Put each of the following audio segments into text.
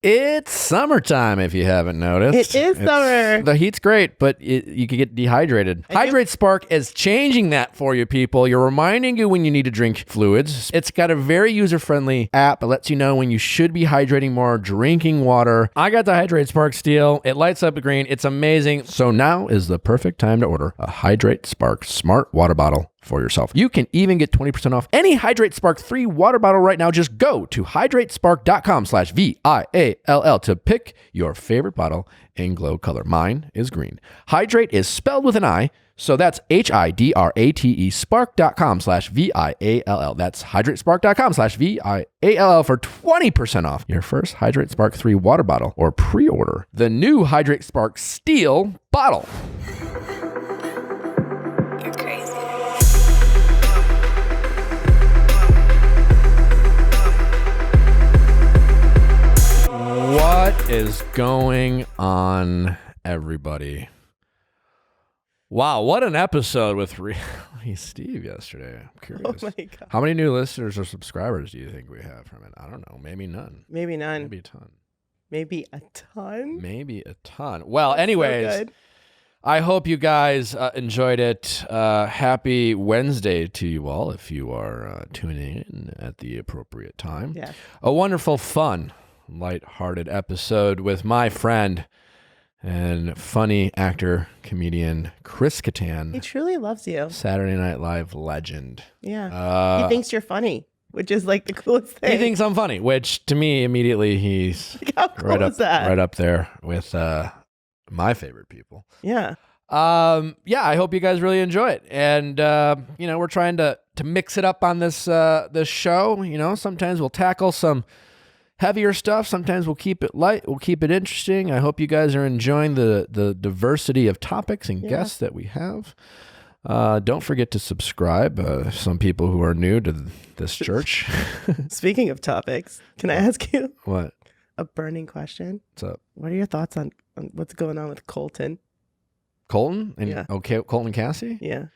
It's summertime, if you haven't noticed. It is summer. The heat's great, but you could get dehydrated. Hydrate Spark is changing that for you, people. You're reminding you when you need to drink fluids. It's got a very user-friendly app that lets you know when you should be hydrating more, drinking water. I got the Hydrate Spark Steel. It lights up the green. It's amazing. So now is the perfect time to order a Hydrate Spark Smart Water Bottle for yourself. You can even get 20% off any Hydrate Spark 3 water bottle right now. Just go to hydratespark.com/VIALL to pick your favorite bottle in glow color. Mine is green. Hydrate is spelled with an I, so that's HIDRATE spark.com/VIALL. That's hydratespark.com/VIALL for 20% off your first Hydrate Spark 3 water bottle or pre-order the new Hydrate Spark Steel bottle. What is going on, everybody? Wow, what an episode with Steve yesterday. I'm curious. Oh my God. How many new listeners or subscribers do you think we have from it? I don't know. Maybe none. Maybe none. Maybe a ton. Maybe a ton? Maybe a ton. Well, anyways, so I hope you guys enjoyed it. Happy Wednesday to you all if you are tuning in at the appropriate time. Yeah. A wonderful, fun, lighthearted episode with my friend and funny actor, comedian, Chris Kattan. He truly loves you. Saturday Night Live legend. Yeah. He thinks you're funny, which is like the coolest thing. He thinks I'm funny, which to me, immediately, he's How cool is that? Right up there with my favorite people. Yeah. Yeah, I hope you guys really enjoy it. And, we're trying to mix it up on this show. Sometimes we'll tackle some heavier stuff. Sometimes we'll keep it light. We'll keep it interesting. I hope you guys are enjoying the diversity of topics and guests that we have. Don't forget to subscribe. Some people who are new to this church. Speaking of topics, can I ask you What? a burning question? What's up? What are your thoughts on what's going on with Colton? Colton? Yeah. Okay, Colton and Cassie? Yeah.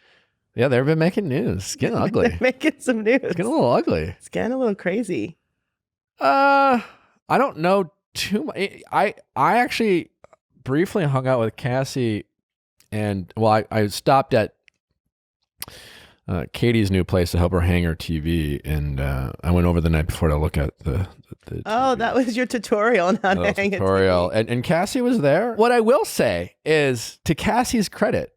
Yeah, they've been making news. It's getting ugly. They're making some news. It's getting a little ugly. It's getting a little crazy. I don't know too much. I actually briefly hung out with Cassie, and I stopped at Katie's new place to help her hang her TV, and I went over the night before to look at the Oh, TV. that was your tutorial on how to hang tutorial. a TV. And Cassie was there. What I will say is, to Cassie's credit,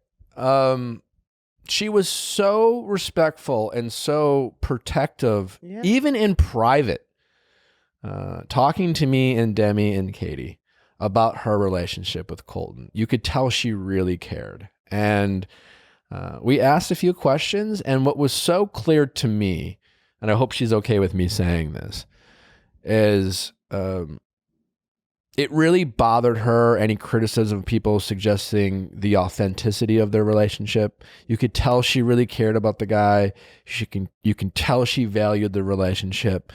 she was so respectful and so protective, even in private. Talking to me and Demi and Katie about her relationship with Colton. You could tell she really cared. And we asked a few questions, and what was so clear to me, and I hope she's okay with me saying this, is it really bothered her, any criticism of people suggesting the authenticity of their relationship. You could tell she really cared about the guy. You can tell she valued the relationship.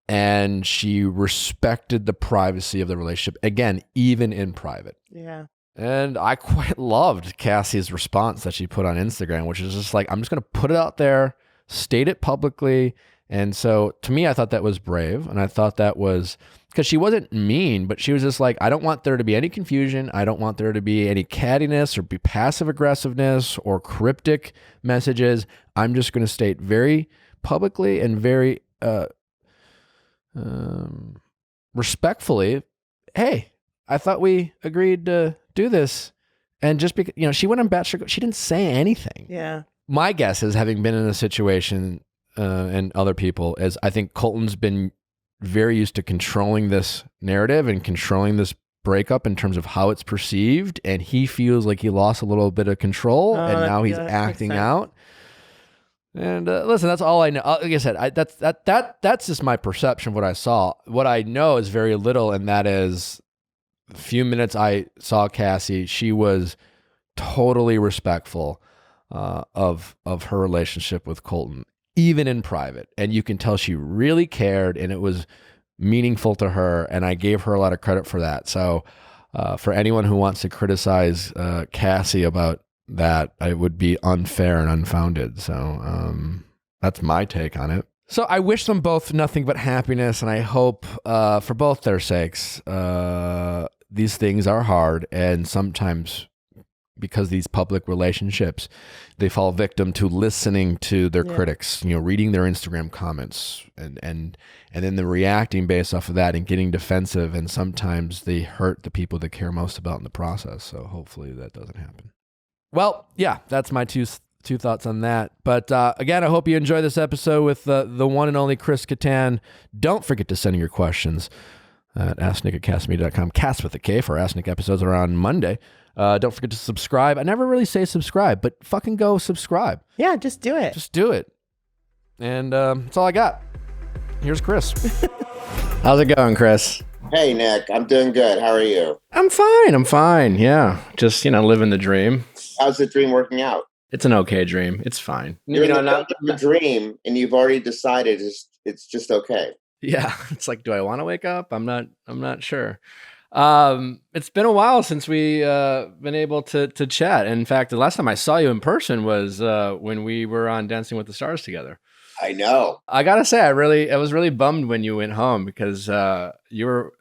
And she respected the privacy of the relationship, again, even in private. Yeah. And I quite loved Cassie's response that she put on Instagram, which is just like, I'm just going to put it out there, state it publicly. And so to me, I thought that was brave. And I thought that was, because she wasn't mean, but she was just like, I don't want there to be any confusion. I don't want there to be any cattiness or be passive aggressiveness or cryptic messages. I'm just going to state very publicly and very respectfully, hey, I thought we agreed to do this. And just because, she went on batshit, she didn't say anything. Yeah. My guess is, having been in a situation and other people, is I think Colton's been very used to controlling this narrative and controlling this breakup in terms of how it's perceived. And he feels like he lost a little bit of control, and now he's acting out. And listen, that's all I know. Like I said, that's just my perception of what I saw. What I know is very little, and that is, the few minutes I saw Cassie, she was totally respectful of her relationship with Colton, even in private. And you can tell she really cared, and it was meaningful to her, and I gave her a lot of credit for that. So for anyone who wants to criticize Cassie about that, it would be unfair and unfounded. So that's my take on it. So I wish them both nothing but happiness, and I hope for both their sakes, these things are hard, and sometimes because these public relationships, they fall victim to listening to their critics, reading their Instagram comments, and then they're reacting based off of that and getting defensive, and sometimes they hurt the people they care most about in the process. So hopefully that doesn't happen. Well, yeah, that's my two thoughts on that. But again, I hope you enjoy this episode with the one and only Chris Kattan. Don't forget to send in your questions at asknick@castmedia.com. Cast with a K for Ask Nick episodes are on Monday. Don't forget to subscribe. I never really say subscribe, but fucking go subscribe. Yeah, just do it. Just do it. And that's all I got. Here's Chris. How's it going, Chris? Hey, Nick. I'm doing good. How are you? I'm fine. Yeah. Just, living the dream. How's the dream working out? It's an okay dream. It's fine. You're in the middle of a dream, and you've already decided it's just okay. Yeah. It's like, do I want to wake up? I'm not sure. It's been a while since we been able to chat. In fact, the last time I saw you in person was when we were on Dancing with the Stars together. I know. I gotta say, I was really bummed when you went home because you were,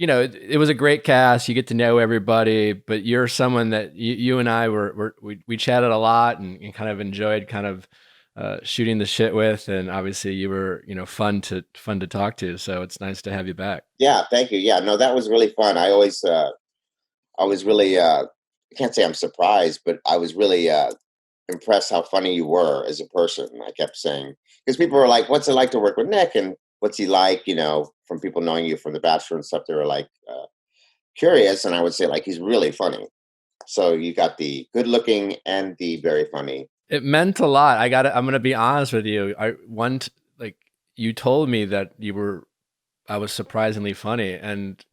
it was a great cast. You get to know everybody, but you're someone that you and I we chatted a lot and kind of enjoyed kind of shooting the shit with, and obviously you were fun to talk to. So it's nice to have you back. Yeah, thank you. Yeah, no, that was really fun. I was really I can't say I'm surprised, but I was really impressed how funny you were as a person. I kept saying, because people were like, "What's it like to work with Nick?" and "What's he like?" From people knowing you from The Bachelor and stuff, they were like curious, and I would say like he's really funny. So you got the good looking and the very funny. It meant a lot. I'm going to be honest with you. You told me that I was surprisingly funny, and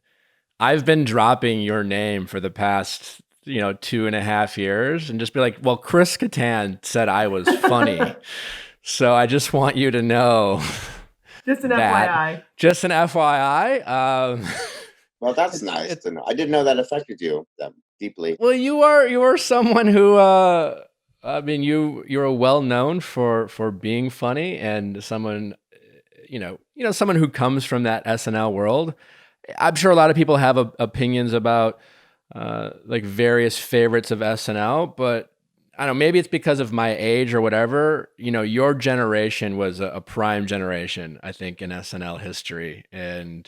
I've been dropping your name for the past, 2.5 years and just be like, well, Chris Kattan said I was funny. So I just want you to know. Just an FYI. Just an FYI. Well, that's nice to know. I didn't know that affected you that deeply. Well, you are someone who, you're well known for being funny, and someone, someone who comes from that SNL world. I'm sure a lot of people have opinions about various favorites of SNL, but I don't know, maybe it's because of my age or whatever. Your generation was a prime generation, I think, in SNL history, and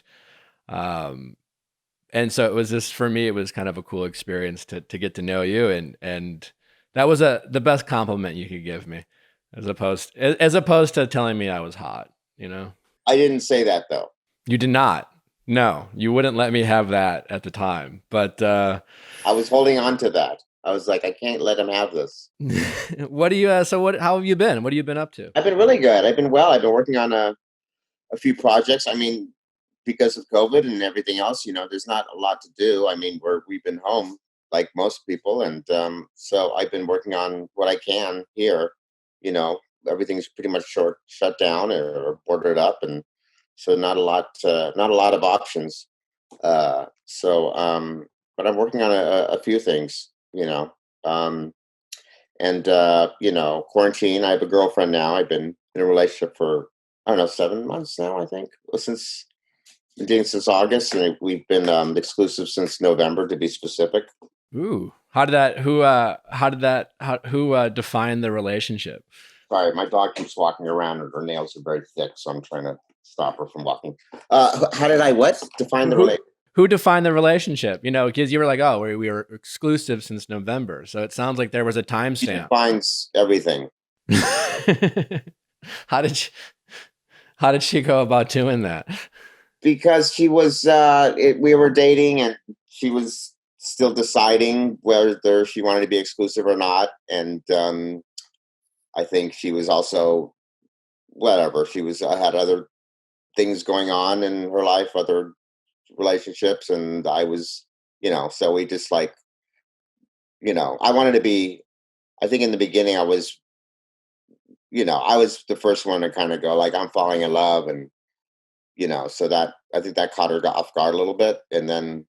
so it was just, for me, it was kind of a cool experience to get to know you, and that was the best compliment you could give me, as opposed to telling me I was hot. I didn't say that though. You did not. No, you wouldn't let me have that at the time, but I was holding on to that. I was like, I can't let him have this. What do you? How have you been? What have you been up to? I've been really good. I've been well. I've been working on a few projects. I mean, because of COVID and everything else, there's not a lot to do. I mean, we've been home like most people, and so I've been working on what I can here. Everything's pretty much shut down or boarded up, and so not a lot of options. But I'm working on a few things. Quarantine. I have a girlfriend now. I've been in a relationship for, I don't know, 7 months now, I think. Been dating since August, and we've been exclusive since November, to be specific. Ooh. Who defined the relationship? Sorry, my dog keeps walking around and her nails are very thick, so I'm trying to stop her from walking. How did I define the relationship? Who defined the relationship? Because you were like, oh, we were exclusive since November. So it sounds like there was a timestamp. She defines everything. How did she go about doing that? Because she was, we were dating, and she was still deciding whether she wanted to be exclusive or not. And I think she was also, whatever, had other things going on in her life, other relationships, and I was, so we just I wanted to be, I think in the beginning I was the first one to kind of go like, I'm falling in love, and so that, I think that caught her off guard a little bit, and then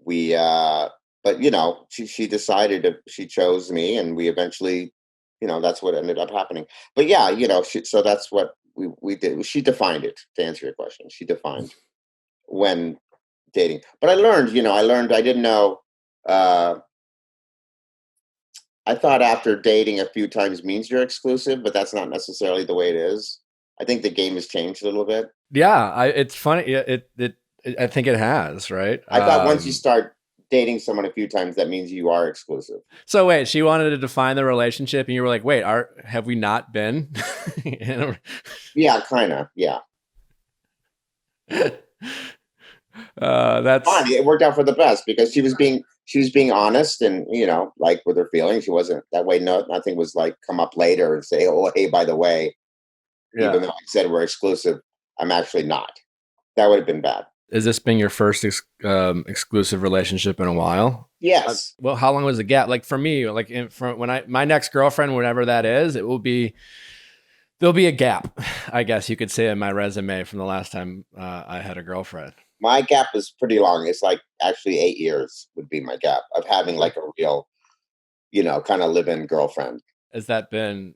we but she decided she chose me, and we eventually, that's what ended up happening. But yeah, so that's what we did. She defined it, to answer your question. She defined when dating. But I learned, I didn't know. I thought after dating a few times means you're exclusive, but that's not necessarily the way it is. I think the game has changed a little bit. Yeah, it's funny. I think it has, right? I thought once you start dating someone a few times, that means you are exclusive. So wait, she wanted to define the relationship, and you were like, "Wait, have we not been?" Yeah, kind of. Yeah. That's fine. It worked out for the best because she was being honest and like with her feelings. She wasn't that way. No, nothing was like come up later and say, "Oh, hey, by the way, even though I said we're exclusive, I'm actually not." That would have been bad. Is this being your first exclusive relationship in a while? Yes. Well, how long was the gap? Like for me, like my next girlfriend, whatever that is, there'll be a gap, I guess you could say, in my resume from the last time I had a girlfriend. My gap is pretty long. It's like actually 8 years would be my gap of having like a real, kind of live-in girlfriend. Has that been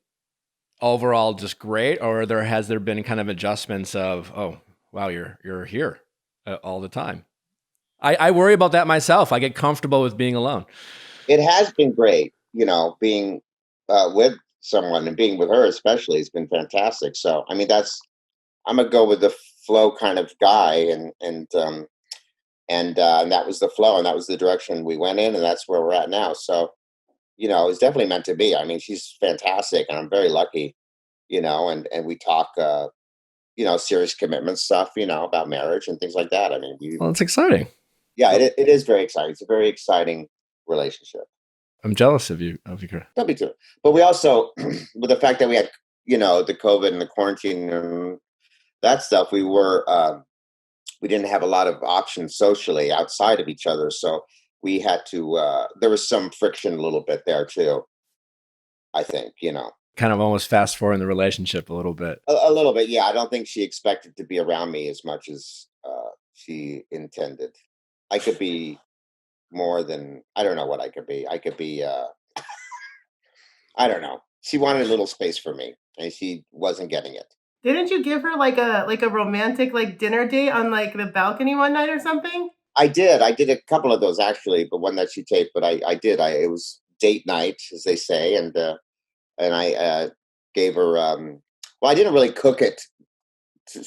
overall just great, or has there been kind of adjustments of, oh, wow, you're here all the time? I worry about that myself. I get comfortable with being alone. It has been great, being with someone and being with her especially has been fantastic. So, I mean, I'm a go with the flow kind of guy, and that was the flow, and that was the direction we went in, and that's where we're at now. So, it's definitely meant to be. I mean, she's fantastic, and I'm very lucky, and we talk, serious commitment stuff, about marriage and things like that. I mean, well, it's exciting. Yeah, it is very exciting. It's a very exciting relationship. I'm jealous of you. Don't be too. But we also, with the fact that we had, the COVID and the quarantine and that stuff, we didn't have a lot of options socially outside of each other. So we had to, there was some friction a little bit there too, I think, Kind of almost fast forwarding the relationship a little bit. A little bit, yeah. I don't think she expected to be around me as much as she intended. I could be more than, I don't know what I could be. I could be, I don't know. She wanted a little space for me, and she wasn't getting it. Didn't you give her like a romantic like dinner date on like the balcony one night or something? I did a couple of those actually, but one that she taped. But I did. It was date night, as they say, and I gave her. Well, I didn't really cook it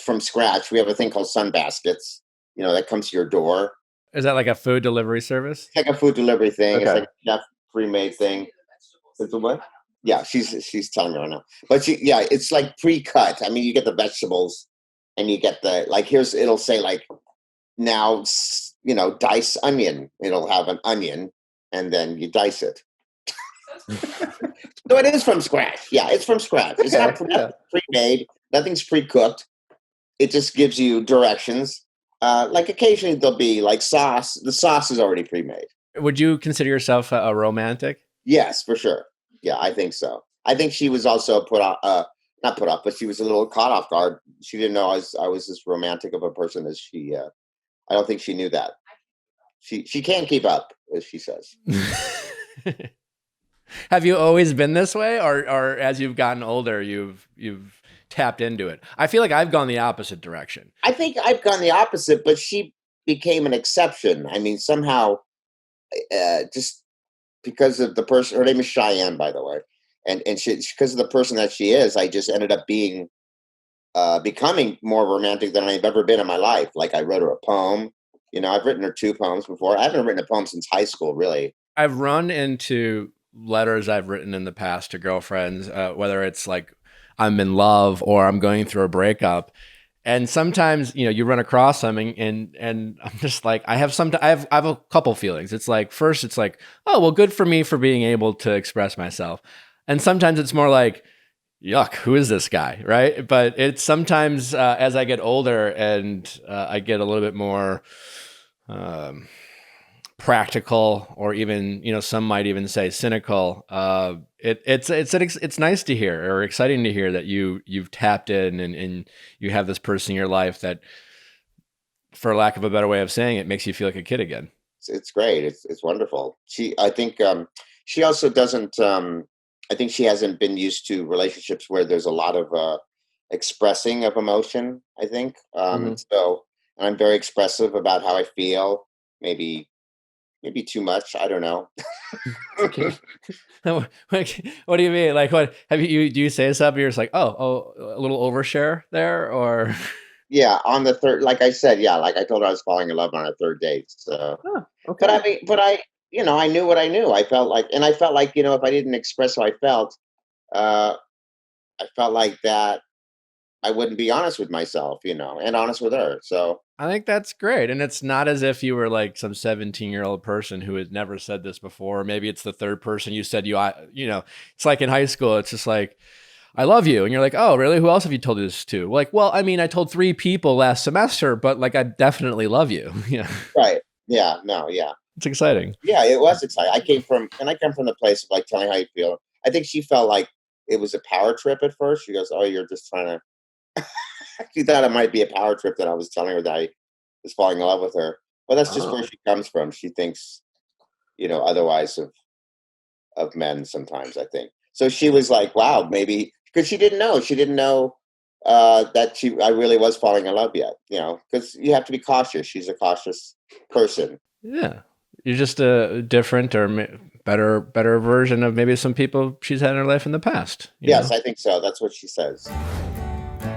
from scratch. We have a thing called sun baskets. That comes to your door. Is that like a food delivery service? It's like a food delivery thing. Okay. It's like a chef pre-made thing. It's a what? Yeah, she's telling me right now. But it's like pre-cut. I mean, you get the vegetables, and you get it'll say like, now, dice onion. It'll have an onion, and then you dice it. So it is from scratch. Yeah, it's from scratch. It's not pre-made. Nothing's pre-cooked. It just gives you directions. Like occasionally there'll be like sauce. The sauce is already pre-made. Would you consider yourself a romantic? Yes, for sure. Yeah, I think so. I think she was also not put off, but she was a little caught off guard. She didn't know I was as romantic of a person as she. I don't think she knew that. She can't keep up, as she says. Have you always been this way, or as you've gotten older, you've tapped into it? I feel like I've gone the opposite direction. I think I've gone the opposite, but she became an exception. I mean, somehow, just because of the person. Her name is Cheyenne, by the way, and because of the person that she is, I just ended up becoming more romantic than I've ever been in my life. Like I wrote her a poem. I've written her 2 poems before. I haven't written a poem since high school, really. I've run into letters I've written in the past to girlfriends, whether it's like I'm in love or I'm going through a breakup. And sometimes, you run across something and I'm just like, I have a couple feelings. It's like, first it's like, oh, well, good for me for being able to express myself. And sometimes it's more like, yuck, who is this guy? Right. But it's sometimes as I get older and I get a little bit more practical, or even, some might even say cynical. It's nice to hear, or exciting to hear, that you've tapped in and you have this person in your life that, for lack of a better way of saying it, makes you feel like a kid again. It's great. It's wonderful. I think she also doesn't. I think she hasn't been used to relationships where there's a lot of expressing of emotion, I think. So and I'm very expressive about how I feel. Maybe too much. I don't know. What do you mean? Like, what do you say something? You're just like, oh, a little overshare there, or Yeah, on the third, like I said, yeah, like I told her I was falling in love on a third date. So, Okay. but I, I knew what I knew. I felt like, if I didn't express how I felt like that I wouldn't be honest with myself, and honest with her. So I think that's great. And it's not as if you were like some 17-year-old person who had never said this before. Maybe it's the third person you said it's like in high school, it's just like, I love you. And you're like, oh, really? Who else have you told this to? Like, well, I mean, I told 3 people last semester, but like, I definitely love you. Yeah. Right. Yeah. No. Yeah. It's exciting. Yeah, it was exciting. I come from the place of like telling how you feel. I think she felt like it was a power trip at first. She goes, oh, you're just trying to, she thought it might be a power trip that I was telling her that I was falling in love with her. But that's just where she comes from. She thinks, otherwise of men sometimes, I think. So she was like, wow, maybe, because she didn't know. She didn't know that I really was falling in love yet, because you have to be cautious. She's a cautious person. Yeah. You're just a different or better version of maybe some people she's had in her life in the past. Yes, I think so. That's what she says.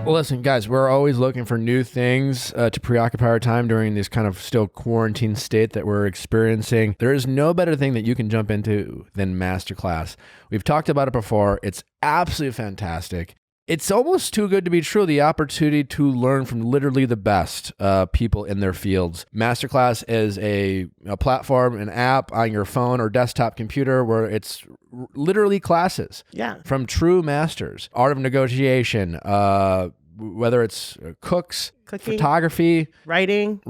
Well, listen, guys, we're always looking for new things to preoccupy our time during this kind of still quarantine state that we're experiencing. There is no better thing that you can jump into than Masterclass. We've talked about it before. It's absolutely fantastic. It's almost too good to be true, the opportunity to learn from literally the best people in their fields. Masterclass is a platform, an app on your phone or desktop computer where it's literally classes from true masters. Art of negotiation, whether it's cooks, cooking, photography, writing,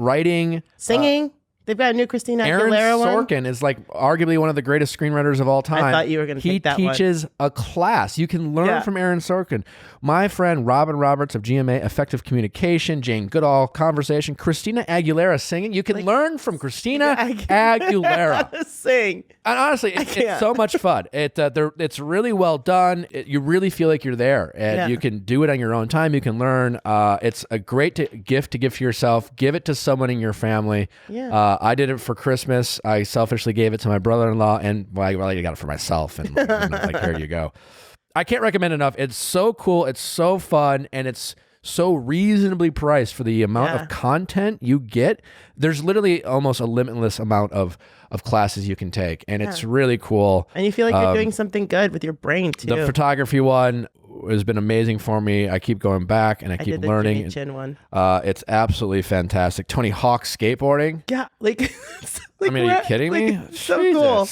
singing. They've got a new Christina Aguilera one. Aaron Sorkin is like arguably one of the greatest screenwriters of all time. I thought you were going to take that one. He teaches a class. You can learn from Aaron Sorkin. My friend Robin Roberts of GMA, Effective Communication, Jane Goodall, Conversation, Christina Aguilera singing. You can learn from Christina Aguilera. Sing. And honestly, it's so much fun. It's really well done. You really feel like you're there, and you can do it on your own time. You can learn. It's a great gift to give to yourself. Give it to someone in your family. Yeah. I did it for Christmas. I selfishly gave it to my brother-in-law, and I got it for myself. And like, here you go. I can't recommend enough. It's so cool. It's so fun, and it's so reasonably priced for the amount of content you get. There's literally almost a limitless amount of classes you can take, and it's really cool. And you feel like you're doing something good with your brain too. The photography one has been amazing for me. I keep going back and I keep learning. Jimmy Chin one. It's absolutely fantastic. Tony Hawk skateboarding. Yeah, I mean, are you kidding me? So cool.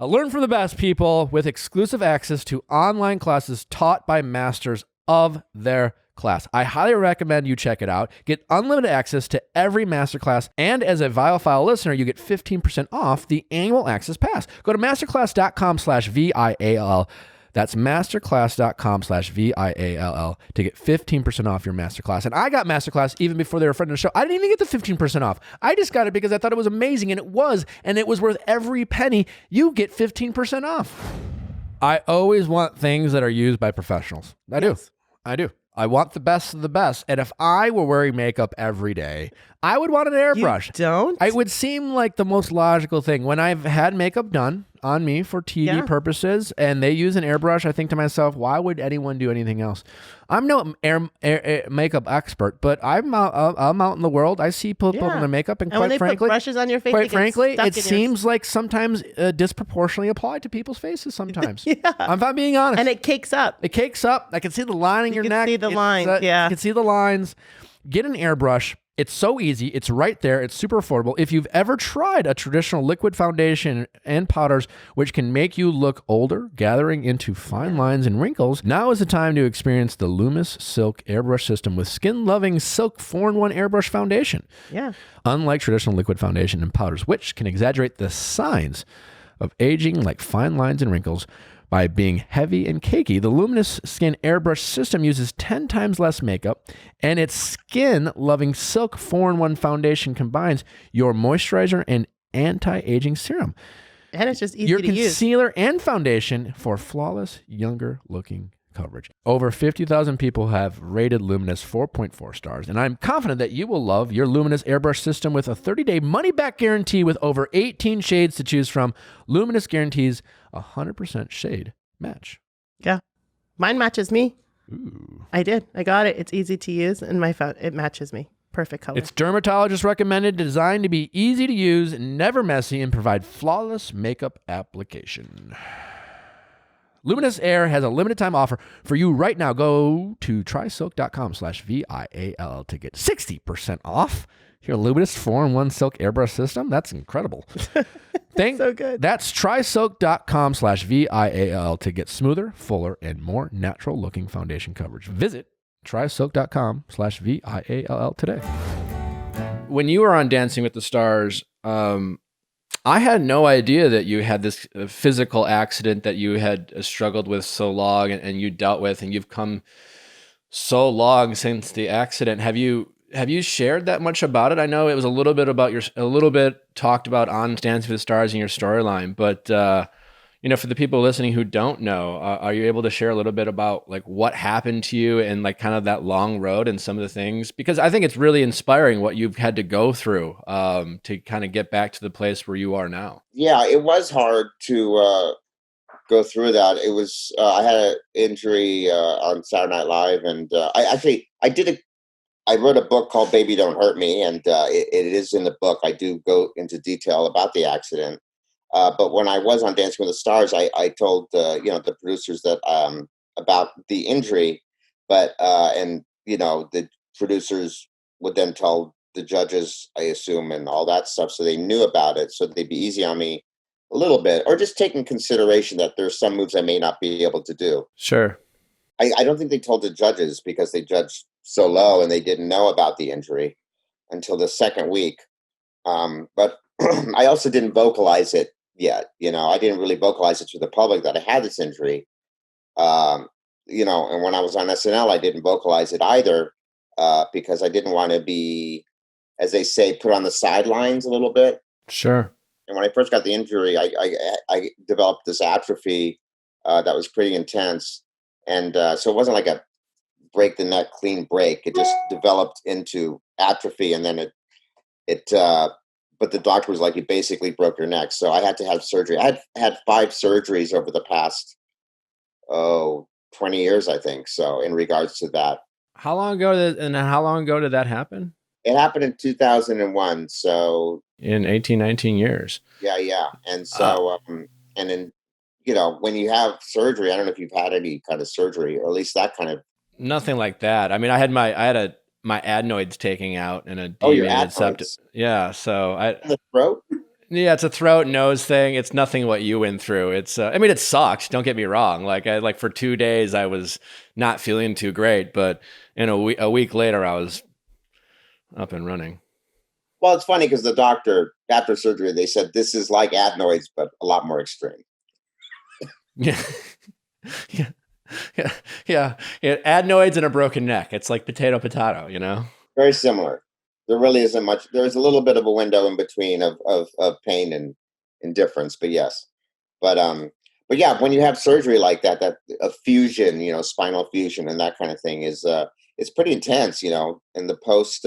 Learn from the best people with exclusive access to online classes taught by masters of their class. I highly recommend you check it out. Get unlimited access to every masterclass, and as a Viall File listener, you get 15% off the annual access pass. Go to masterclass.com/VIALL. That's masterclass.com/VIALL to get 15% off your masterclass. And I got Masterclass even before they were a friend of the show. I didn't even get the 15% off. I just got it because I thought it was amazing, and it was worth every penny. You get 15% off. I always want things that are used by professionals. I do. I want the best of the best. And if I were wearing makeup every day, I would want an airbrush. You don't? It would seem like the most logical thing. When I've had makeup done on me for TV purposes and they use an airbrush, I think to myself, why would anyone do anything else? I'm no makeup expert, but I'm out in the world. I see people putting their makeup, and quite frankly, put brushes on your face, quite frankly, it seems like sometimes disproportionately applied to people's faces sometimes. If I'm being honest. And it cakes up. I can see the line in your neck. You can see the lines. You can see the lines. Get an airbrush. It's so easy. It's right there. It's super affordable. If you've ever tried a traditional liquid foundation and powders, which can make you look older, gathering into fine lines and wrinkles, now is the time to experience the LUMINESS Silk Airbrush System with skin-loving Silk 4-in-1 Airbrush Foundation. Yeah. Unlike traditional liquid foundation and powders, which can exaggerate the signs of aging like fine lines and wrinkles, by being heavy and cakey, the LUMINESS Skin Airbrush System uses 10 times less makeup, and its skin-loving Silk 4-in-1 foundation combines your moisturizer and anti-aging serum. And it's just easy your to use. Your concealer and foundation for flawless, younger-looking coverage. Over 50,000 people have rated Luminess 4.4 stars, and I'm confident that you will love your Luminess airbrush system with a 30-day money-back guarantee with over 18 shades to choose from. Luminess guarantees 100% shade match. Yeah. Mine matches me. Ooh. I did. I got it. It's easy to use, and it matches me. Perfect color. It's dermatologist recommended, designed to be easy to use, never messy, and provide flawless makeup application. Luminous Air has a limited time offer for you right now. Go to trysilk.com/VIAL to get 60% off your Luminous 4-in-1 silk airbrush system. That's incredible. So good. That's trysilk.com/VIAL to get smoother, fuller, and more natural looking foundation coverage. Visit trysilk.com/VIALL today. When you were on Dancing with the Stars, I had no idea that you had this physical accident that you had struggled with so long and you dealt with, and you've come so long since the accident. Have you shared that much about it? I know it was a little bit talked about on Dancing with the Stars in your storyline, but for the people listening who don't know, are you able to share a little bit about like what happened to you and like kind of that long road and some of the things? Because I think it's really inspiring what you've had to go through to kind of get back to the place where you are now. Yeah, it was hard to go through that. It was I had an injury on Saturday Night Live, and I wrote a book called Baby Don't Hurt Me, and it is in the book. I do go into detail about the accident. But when I was on Dancing with the Stars, I told the producers that about the injury, but the producers would then tell the judges, I assume, and all that stuff, so they knew about it, so they'd be easy on me a little bit, or just take in consideration that there's some moves I may not be able to do. Sure. I don't think they told the judges because they judged so low and they didn't know about the injury until the second week. But I also didn't vocalize it yet. I didn't really vocalize it to the public that I had this injury. And when I was on SNL, I didn't vocalize it either because I didn't want to be, as they say, put on the sidelines a little bit. Sure. And when I first got the injury, I developed this atrophy that was pretty intense. And so it wasn't like a break the neck, clean break. It just developed into atrophy. And then but the doctor was like, you basically broke your neck. So I had to have surgery. I had 5 surgeries over the past, 20 years, I think. So in regards to that. How long ago did that happen? It happened in 2001. So in 18, 19 years. Yeah. And so, and then, when you have surgery, I don't know if you've had any kind of surgery, or at least that kind of. Nothing like that. I mean, I had my adenoids taken out and a deviated septum. Yeah. So the throat? Yeah, it's a throat nose thing. It's nothing what you went through. It's it sucked. Don't get me wrong. Like for 2 days I was not feeling too great, but in a week later I was up and running. Well, it's funny because the doctor after surgery, they said this is like adenoids, but a lot more extreme. Yeah. Adenoids and a broken neck. It's like potato, Very similar. There really isn't much. There's a little bit of a window in between of pain and indifference, but yes. But yeah, when you have surgery like that a fusion, spinal fusion and that kind of thing is it's pretty intense, and the post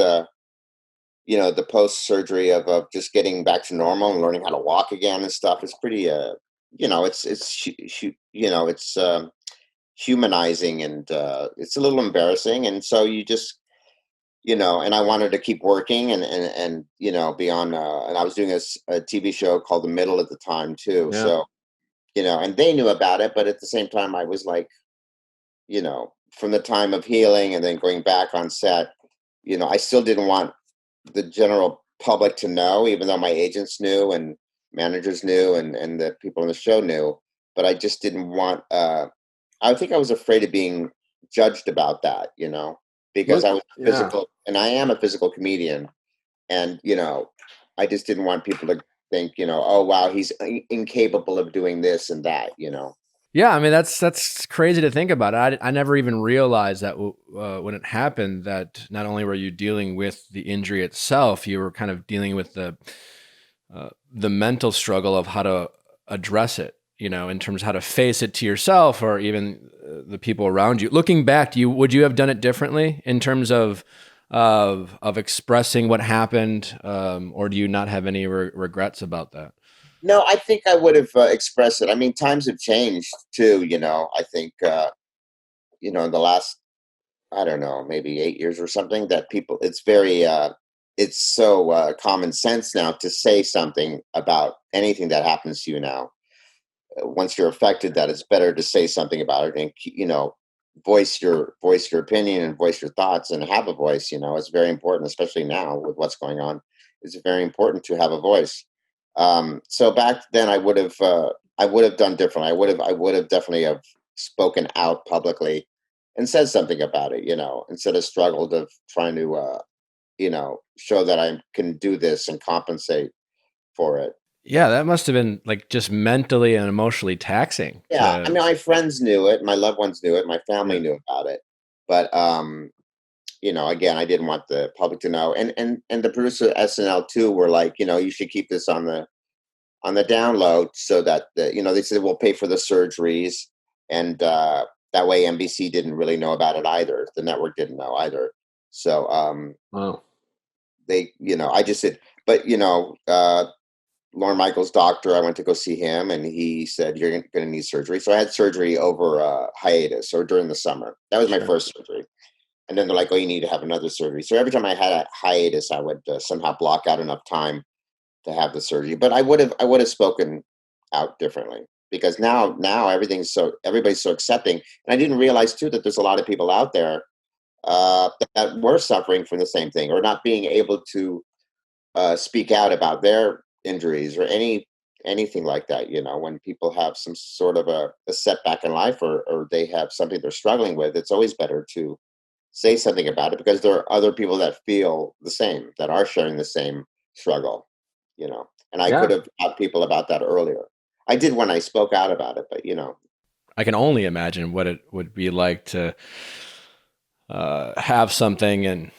surgery of just getting back to normal and learning how to walk again and stuff is pretty it's humanizing, and it's a little embarrassing, and so you just and I wanted to keep working and be on and I was doing a TV show called The Middle at the time too. Yeah. So and they knew about it, but at the same time I was like from the time of healing and then going back on set, I still didn't want the general public to know, even though my agents knew and managers knew and the people on the show knew, but I just didn't want I think I was afraid of being judged about that, because I was physical, and I am a physical comedian, and I just didn't want people to think, oh wow, he's incapable of doing this and that, Yeah, I mean that's crazy to think about. I never even realized that when it happened, that not only were you dealing with the injury itself, you were kind of dealing with the mental struggle of how to address it. in terms of how to face it to yourself or even the people around you? Looking back, would you have done it differently in terms of expressing what happened, or do you not have any regrets about that? No, I think I would have expressed it. I mean, times have changed too. I think in the last, I don't know, maybe 8 years or something, that people, it's so common sense now to say something about anything that happens to you now. Once you're affected, that it's better to say something about it and voice your opinion and voice your thoughts and have a voice. It's very important, especially now with what's going on. It's very important to have a voice. So back then, I would have done different. I would have definitely have spoken out publicly and said something about it. Instead of struggled of trying to show that I can do this and compensate for it. Yeah, that must have been like just mentally and emotionally taxing. Yeah, I mean, my friends knew it, my loved ones knew it, my family knew about it, but again, I didn't want the public to know. And the producer at SNL too were like, you should keep this on the down low, so that they said we'll pay for the surgeries, and that way NBC didn't really know about it either. The network didn't know either. So wow. They, I just said, but Lorne Michaels' doctor, I went to go see him, and he said, you're going to need surgery. So I had surgery over hiatus, or during the summer. That was my first surgery. And then they're like, oh, you need to have another surgery. So every time I had a hiatus, I would somehow block out enough time to have the surgery. But I would have spoken out differently, because now everybody's so accepting. And I didn't realize too that there's a lot of people out there that were suffering from the same thing, or not being able to speak out about their injuries or anything like that. When people have some sort of a setback in life, or they have something they're struggling with, it's always better to say something about it, because there are other people that feel the same, that are sharing the same struggle. And I could have taught people about that earlier. I did when I spoke out about it, but I can only imagine what it would be like to have something, and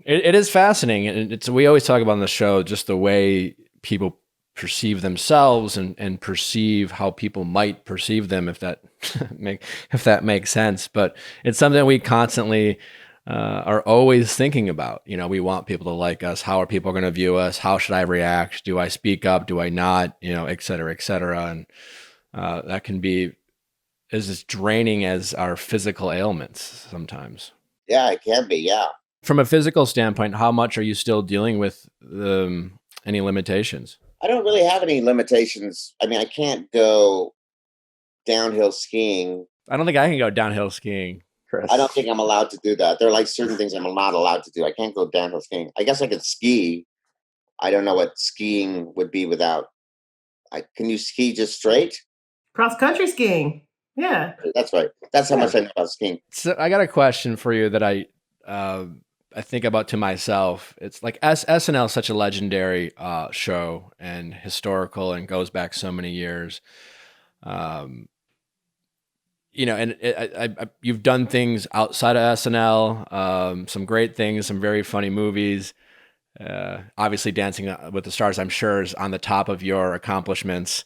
it is fascinating. And we always talk about on the show just the way people perceive themselves and perceive how people might perceive them, if that makes sense. But it's something we constantly are always thinking about. We want people to like us. How are people going to view us? How should I react? Do I speak up? Do I not? Et cetera, et cetera. And that can be as draining as our physical ailments sometimes. Yeah, it can be. Yeah. From a physical standpoint, how much are you still dealing with any limitations? I don't really have any limitations. I mean, I can't go downhill skiing. I don't think I can go downhill skiing, Chris. I don't think I'm allowed to do that. There are like certain things I'm not allowed to do. I can't go downhill skiing. I guess I could ski. I don't know what skiing would be without. Can you ski just straight? Cross country skiing. Yeah. That's right. That's how much I know about skiing. So I got a question for you that I think about to myself. It's like SNL is such a legendary show and historical, and goes back so many years. And you've done things outside of SNL, some great things, some very funny movies. Obviously, Dancing with the Stars, I'm sure, is on the top of your accomplishments.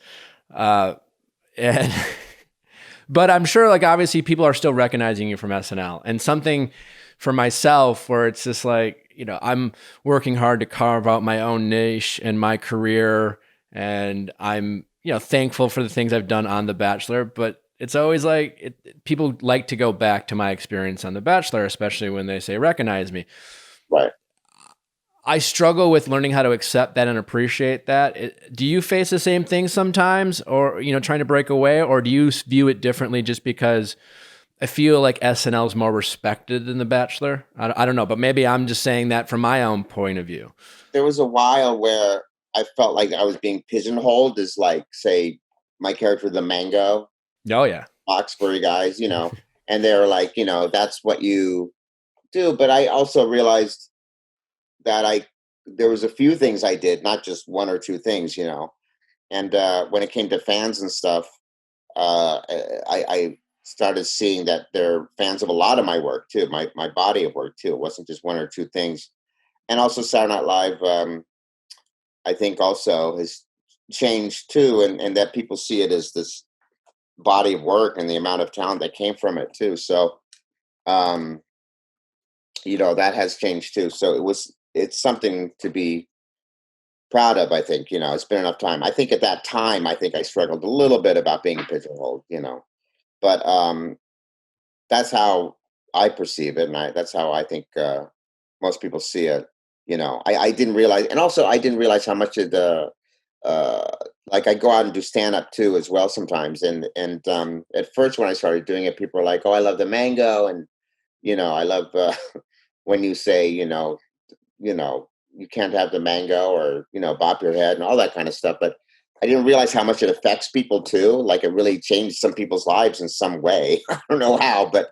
But I'm sure, like, obviously people are still recognizing you from SNL, and something for myself where it's just like, I'm working hard to carve out my own niche in my career, and I'm, thankful for the things I've done on The Bachelor, but it's always like people like to go back to my experience on The Bachelor, especially when they say recognize me. Right. I struggle with learning how to accept that and appreciate that. Do you face the same thing sometimes, or, trying to break away, or do you view it differently just because I feel like SNL is more respected than The Bachelor? I don't know, but maybe I'm just saying that from my own point of view. There was a while where I felt like I was being pigeonholed as, like, say, my character, the Mango. Oh, yeah. Oxbury guys, and they're like, that's what you do. But I also realized that there was a few things I did, not just one or two things, and when it came to fans and stuff, I started seeing that they're fans of a lot of my work too, my body of work too. It wasn't just one or two things. And also Saturday Night Live, I think also has changed too, and that people see it as this body of work and the amount of talent that came from it too. So, that has changed too. So it's something to be proud of. I think, it's been enough time. I think at that time, I think I struggled a little bit about being pigeonholed, but that's how I perceive it. And that's how I think most people see it. I didn't realize, and also I didn't realize how much of the, like I go out and do stand up too as well sometimes. And at first when I started doing it, people were like, "Oh, I love the mango." And, I love when you say, you can't have the mango, or, bop your head and all that kind of stuff. But I didn't realize how much it affects people too. Like it really changed some people's lives in some way. I don't know how, but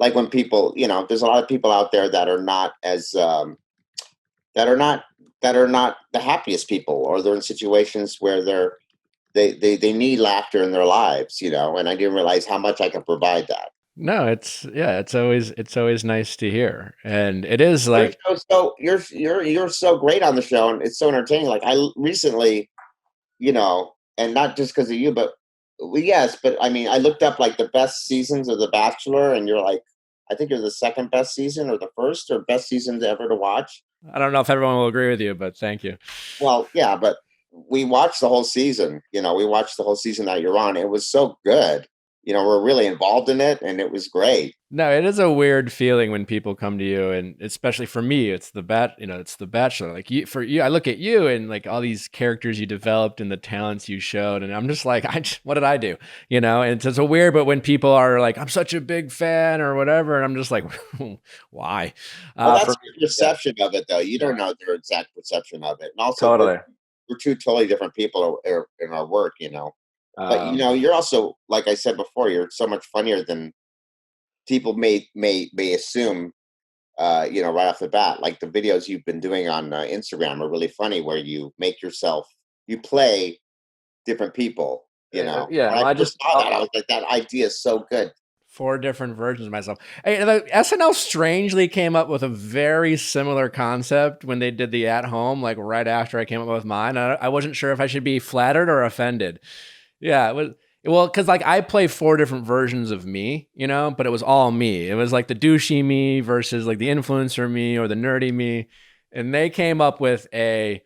like when people, there's a lot of people out there that are not as, that are not the happiest people, or they're in situations where they need laughter in their lives, and I didn't realize how much I could provide that. No, it's always nice to hear. And it is like, you're so great on the show, and it's so entertaining. Like I recently, and not just because of you, but yes, but I mean, I looked up like the best seasons of The Bachelor, and you're like, I think you're the second best season, or the first or best season ever to watch. I don't know if everyone will agree with you, but thank you. Well, yeah, but we watched the whole season. We watched the whole season that you're on. It was so good. We're really involved in it, and it was great. No, it is a weird feeling when people come to you, and especially for me, it's the Bachelor. Like for you, I look at you and like all these characters you developed and the talents you showed, and I'm just like, what did I do? And it's so weird. But when people are like, I'm such a big fan or whatever, and I'm just like, why? Well, that's your perception of it, though. You don't know their exact perception of it, and also Totally. we're two totally different people in our work, But you're also, like I said before, you're so much funnier than people may assume. Right off the bat, like the videos you've been doing on Instagram are really funny, where you you play different people. Yeah. When I first saw that, I was like, that idea is so good. 4 different versions of myself. Hey, the SNL strangely came up with a very similar concept when they did the At Home, like right after I came up with mine. I wasn't sure if I should be flattered or offended. Yeah, it was. Well, because like I play 4 different versions of me, but it was all me. It was like the douchey me versus like the influencer me or the nerdy me. And they came up with it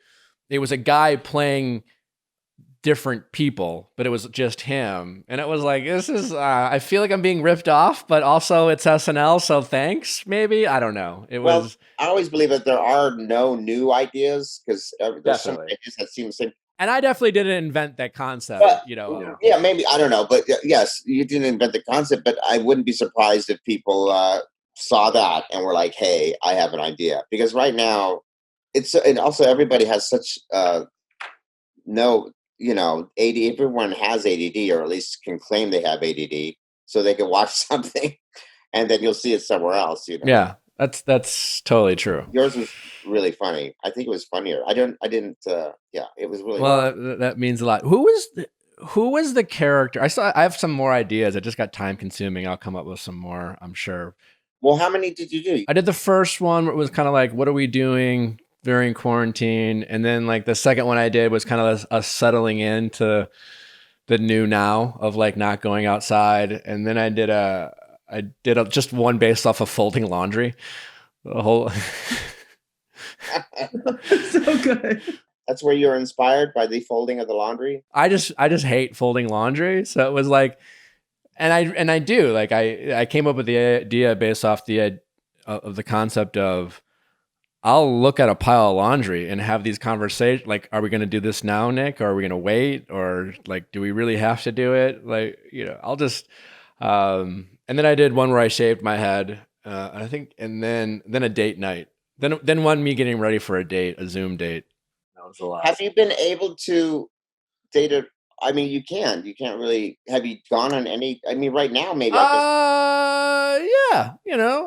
was a guy playing different people, but it was just him. And it was like, this is, I feel like I'm being ripped off, but also it's SNL. So thanks, maybe. I don't know. I always believe that there are no new ideas, because there's some ideas that seem the same. And I definitely didn't invent that concept, but, Yeah, maybe. I don't know. But yes, you didn't invent the concept, but I wouldn't be surprised if people saw that and were like, hey, I have an idea. Because right now, and also everybody has such ADD. Everyone has ADD, or at least can claim they have ADD, so they can watch something and then you'll see it somewhere else. Yeah, that's totally true. Yours was really funny. I think it was funnier. I didn't. Yeah, it was really. Well, that means a lot. Who was the character? I have some more ideas. It just got time consuming. I'll come up with some more, I'm sure. Well, how many did you do? I did the first one where it was kind of like, what are we doing during quarantine? And then like the second one I did was kind of us settling into the new now of like not going outside. And then I did just one based off of folding laundry. The whole so good. That's where you're inspired, by the folding of the laundry. I just hate folding laundry. So it was like, and I do like, I came up with the idea based off of the concept of, I'll look at a pile of laundry and have these conversations. Like, are we going to do this now, Nick? Or are we going to wait? Or like, do we really have to do it? Like, I'll just, and then I did one where I shaved my head. I think, and then a date night. Then one me getting ready for a Zoom date. That was a lot. Have you been able to date a? I mean, you can't really. Have you gone on any? I mean, right now, maybe. Yeah.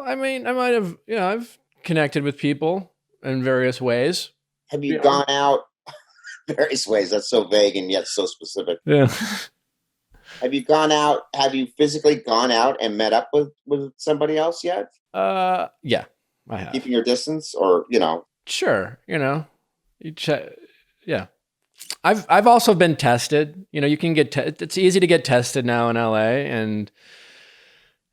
I mean, I might have. I've connected with people in various ways. Have you gone out? Various ways. That's so vague and yet so specific. Yeah. Have you gone out? Have you physically gone out and met up with somebody else yet? Yeah, I have. Keeping your distance, or Sure, you check. Yeah, I've also been tested. You know, you can get it's easy to get tested now in LA, and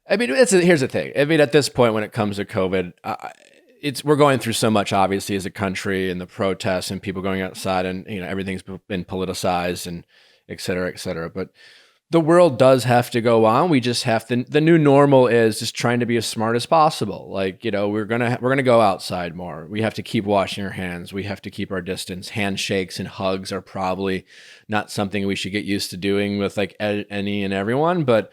I mean, here's the thing. I mean, at this point, when it comes to COVID, we're going through so much, obviously, as a country, and the protests and people going outside, and you know, everything's been politicized and et cetera, et cetera. But the world does have to go on. We just have to. The new normal is just trying to be as smart as possible. Like, you know, we're gonna go outside more. We have to keep washing our hands. We have to keep our distance. Handshakes and hugs are probably not something we should get used to doing with like any and everyone. But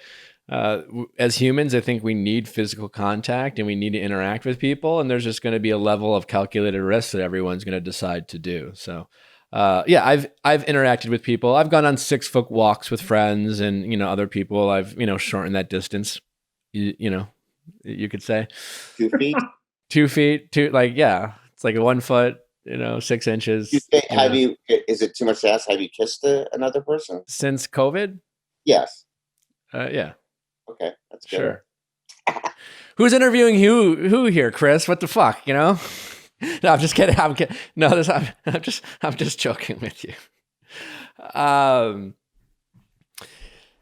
as humans, I think we need physical contact and we need to interact with people. And there's just going to be a level of calculated risk that everyone's going to decide to do. So. Yeah, I've interacted with people. I've gone on 6-foot walks with friends and, you know, other people. I've, you know, shortened that distance, you know, you could say 2 feet, 2 feet, yeah, it's like 1 foot, you know, 6 inches. is it too much to ask? Have you kissed another person? Since COVID? Yes. Yeah. Okay. That's good. Sure. Who's interviewing who here, Chris? What the fuck, you know? No, I'm just kidding. I'm kidding. No, I'm just joking with you. Yeah.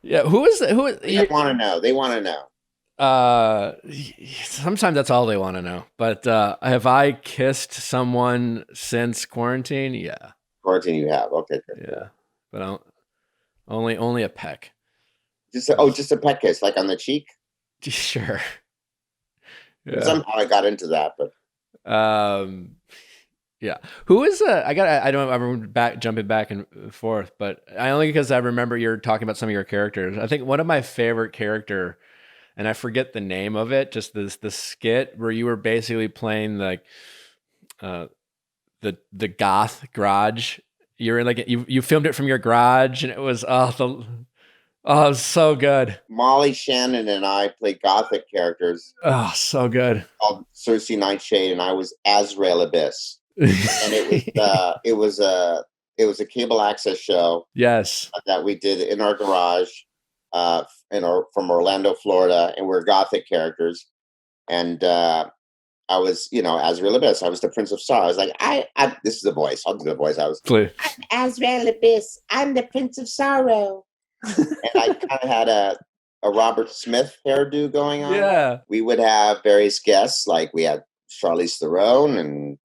They want to know. They want to know. Sometimes that's all they want to know. But have I kissed someone since quarantine? Yeah. Quarantine, you have. Okay. Good. Yeah, but only a peck. Just a peck kiss, like on the cheek. Sure. Yeah. Somehow I got into that, but. Yeah. Who is I'm jumping back and forth, but because I remember you're talking about some of your characters. I think one of my favorite character, and I forget the name of it, just the skit where you were basically playing like the goth garage. You're in like you filmed it from your garage, and it was it was so good. Molly Shannon and I played gothic characters. Oh, so good. Called Cersei Nightshade, and I was Azrael Abyss. And it was a cable access show. Yes. That we did in our garage, from Orlando, Florida, and we're gothic characters. And I was, you know, Azrael Abyss. I was the Prince of Sorrow. I was like, this is the voice. I'll do the voice. I'm Azrael Abyss. I'm the Prince of Sorrow. And I kind of had a Robert Smith hairdo going on. Yeah. We would have various guests, like we had Charlize Theron and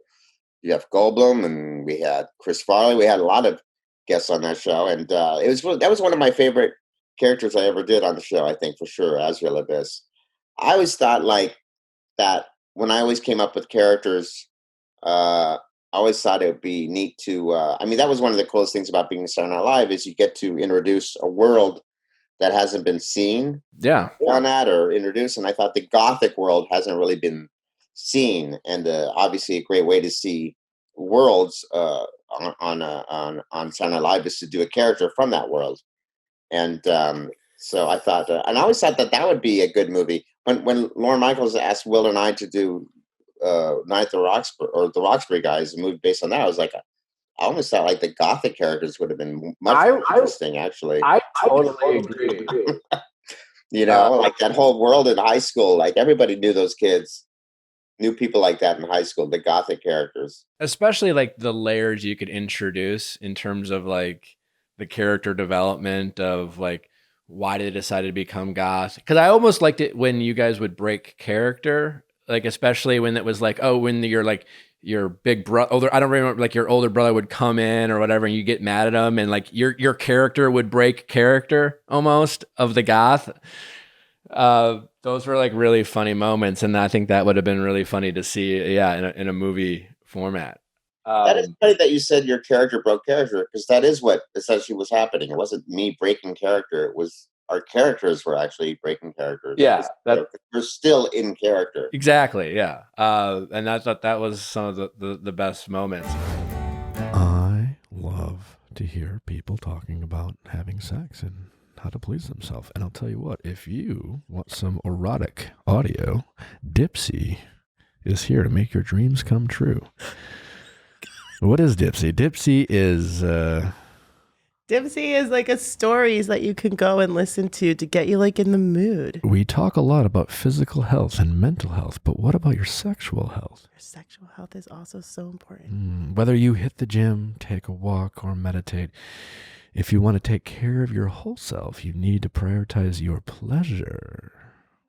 Jeff Goldblum, and we had Chris Farley. We had a lot of guests on that show, and that was one of my favorite characters I ever did on the show. I think for sure, Azrael Abyss. I always thought like that when I always came up with characters. I always thought it would be neat to, that was one of the coolest things about being a Saturday Night Live is you get to introduce a world that hasn't been seen on that or introduced. And I thought the Gothic world hasn't really been seen. And obviously a great way to see worlds on Saturday Night Live is to do a character from that world. And so I thought, and I always thought that would be a good movie. When Lorne Michaels asked Will and I to do Night at the Roxbury, or the Roxbury Guys, a movie based on that, I was like, I almost thought like the Gothic characters would have been much more interesting. Actually, I totally agree. You know, like that whole world in high school, like everybody knew those kids, knew people like that in high school. The Gothic characters, especially like the layers you could introduce in terms of like the character development of like why did they decide to become goth? Because I almost liked it when you guys would break character. Like, especially when it was like, oh, when you're like your big brother, I don't remember, like your older brother would come in or whatever, and you get mad at him, and like your character would break character almost of the goth. Those were like really funny moments, and I think that would have been really funny to see, in a movie format. That is funny that you said your character broke character, because that is what essentially was happening. It wasn't me breaking character; it was our characters were actually breaking characters. Yeah, we're still in character. Exactly. Yeah, and I thought that was some of the best moments. I love to hear people talking about having sex and how to please themselves. And I'll tell you what: if you want some erotic audio, Dipsy is here to make your dreams come true. What is Dipsy? Dipsy is Dipsy is like a stories that you can go and listen to get you like in the mood. We talk a lot about physical health and mental health, but what about your sexual health? Your sexual health is also so important. Whether you hit the gym, take a walk, or meditate, if you want to take care of your whole self, you need to prioritize your pleasure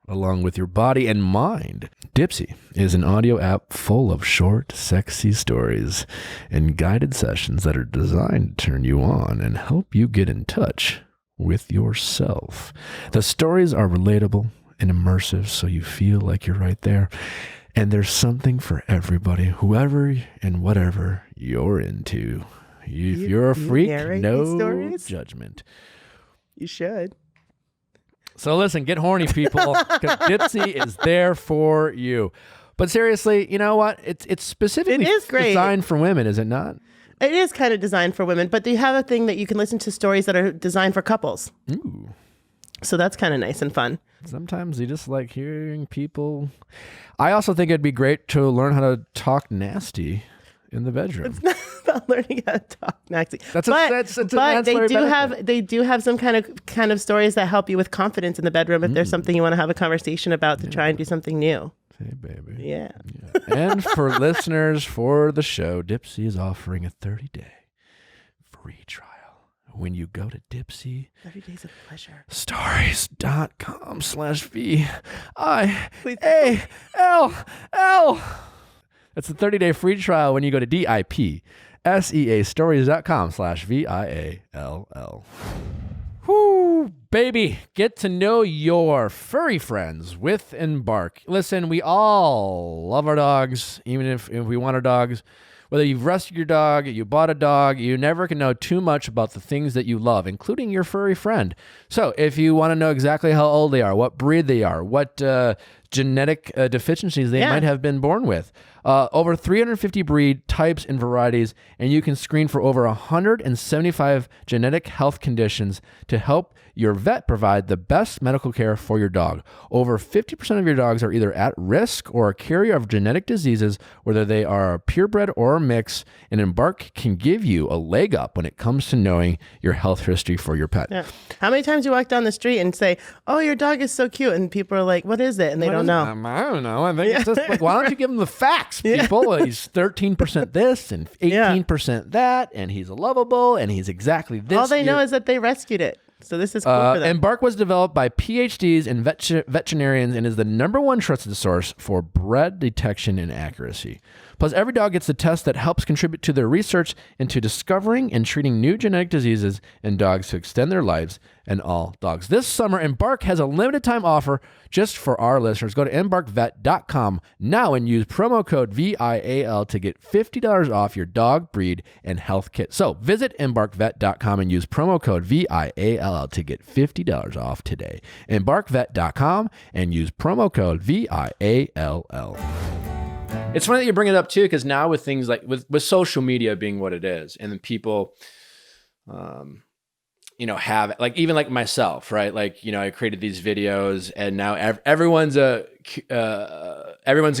along with your body and mind. Dipsy is an audio app full of short, sexy stories and guided sessions that are designed to turn you on and help you get in touch with yourself. The stories are relatable and immersive, so you feel like you're right there. And there's something for everybody, whoever and whatever you're into. If you're a freak, no judgment. You should. So listen, get horny, people, because Dipsy is there for you. But seriously, you know what? It's specifically designed for women, is it not? It is kind of designed for women, but they have a thing that you can listen to stories that are designed for couples. Ooh. So that's kind of nice and fun. Sometimes you just like hearing people. I also think it'd be great to learn how to talk nasty in the bedroom. It's not about learning how to talk nasty. But they do have some kind of stories that help you with confidence in the bedroom if there's something you want to have a conversation about to try and do something new. Hey, baby. Yeah. And for listeners for the show, Dipsy is offering a 30-day free trial when you go to Dipsy 30 days of pleasure stories.com/VIALL. That's a 30-day free trial when you go to DIPSEA stories.com/VIALL. Whoo, baby, get to know your furry friends with Embark. Listen, we all love our dogs, even if we want our dogs. Whether you've rescued your dog, you bought a dog, you never can know too much about the things that you love, including your furry friend. So if you want to know exactly how old they are, what breed they are, what genetic deficiencies they might have been born with, over 350 breed types and varieties, and you can screen for over 175 genetic health conditions to help your vet provide the best medical care for your dog. Over 50% of your dogs are either at risk or a carrier of genetic diseases, whether they are purebred or a mix, and Embark can give you a leg up when it comes to knowing your health history for your pet. Yeah. How many times you walk down the street and say, "Oh, your dog is so cute," and people are like, "What is it?" And they don't know. I don't know. I think it's just like, why don't you give them the facts, people? He's 13% this and 18% that, and he's lovable, and he's exactly this. All they know is that they rescued it. So this is cool for them. Embark was developed by PhDs and veterinarians and is the #1 trusted source for bred detection and accuracy. Plus, every dog gets a test that helps contribute to their research into discovering and treating new genetic diseases in dogs to extend their lives and all dogs. This summer, Embark has a limited time offer just for our listeners. Go to embarkvet.com now and use promo code VIAL to get $50 off your dog, breed, and health kit. So visit embarkvet.com and use promo code VIALL to get $50 off today. Embarkvet.com and use promo code VIALL. It's funny that you bring it up too, because now with things like with social media being what it is, and then people, have like, even like myself, right? Like, I created these videos, and now everyone's a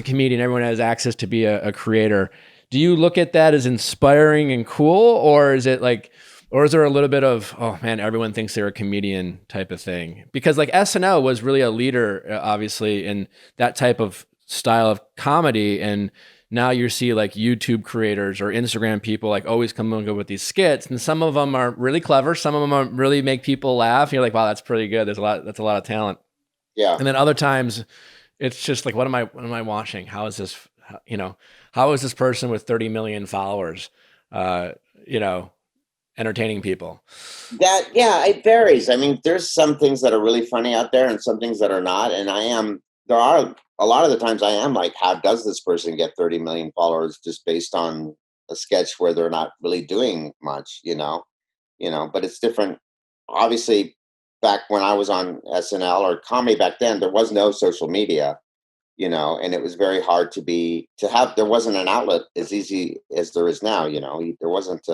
comedian. Everyone has access to be a creator. Do you look at that as inspiring and cool, or is it like, or is there a little bit of, oh man, everyone thinks they're a comedian type of thing? Because like SNL was really a leader, obviously, in that type of style of comedy, and now you see like YouTube creators or Instagram people like always come and go with these skits, and some of them are really clever, some of them are really make people laugh. You're like, wow, that's pretty good. That's a lot of talent. Yeah. And then other times it's just like, what am I watching? How is this, how is this person with 30 million followers, entertaining people? It varies. I mean, there's some things that are really funny out there and some things that are not. And there are a lot of the times I am like, how does this person get 30 million followers just based on a sketch where they're not really doing much, but it's different. Obviously, back when I was on SNL or comedy back then, there was no social media, and it was very hard there wasn't an outlet as easy as there is now, there wasn't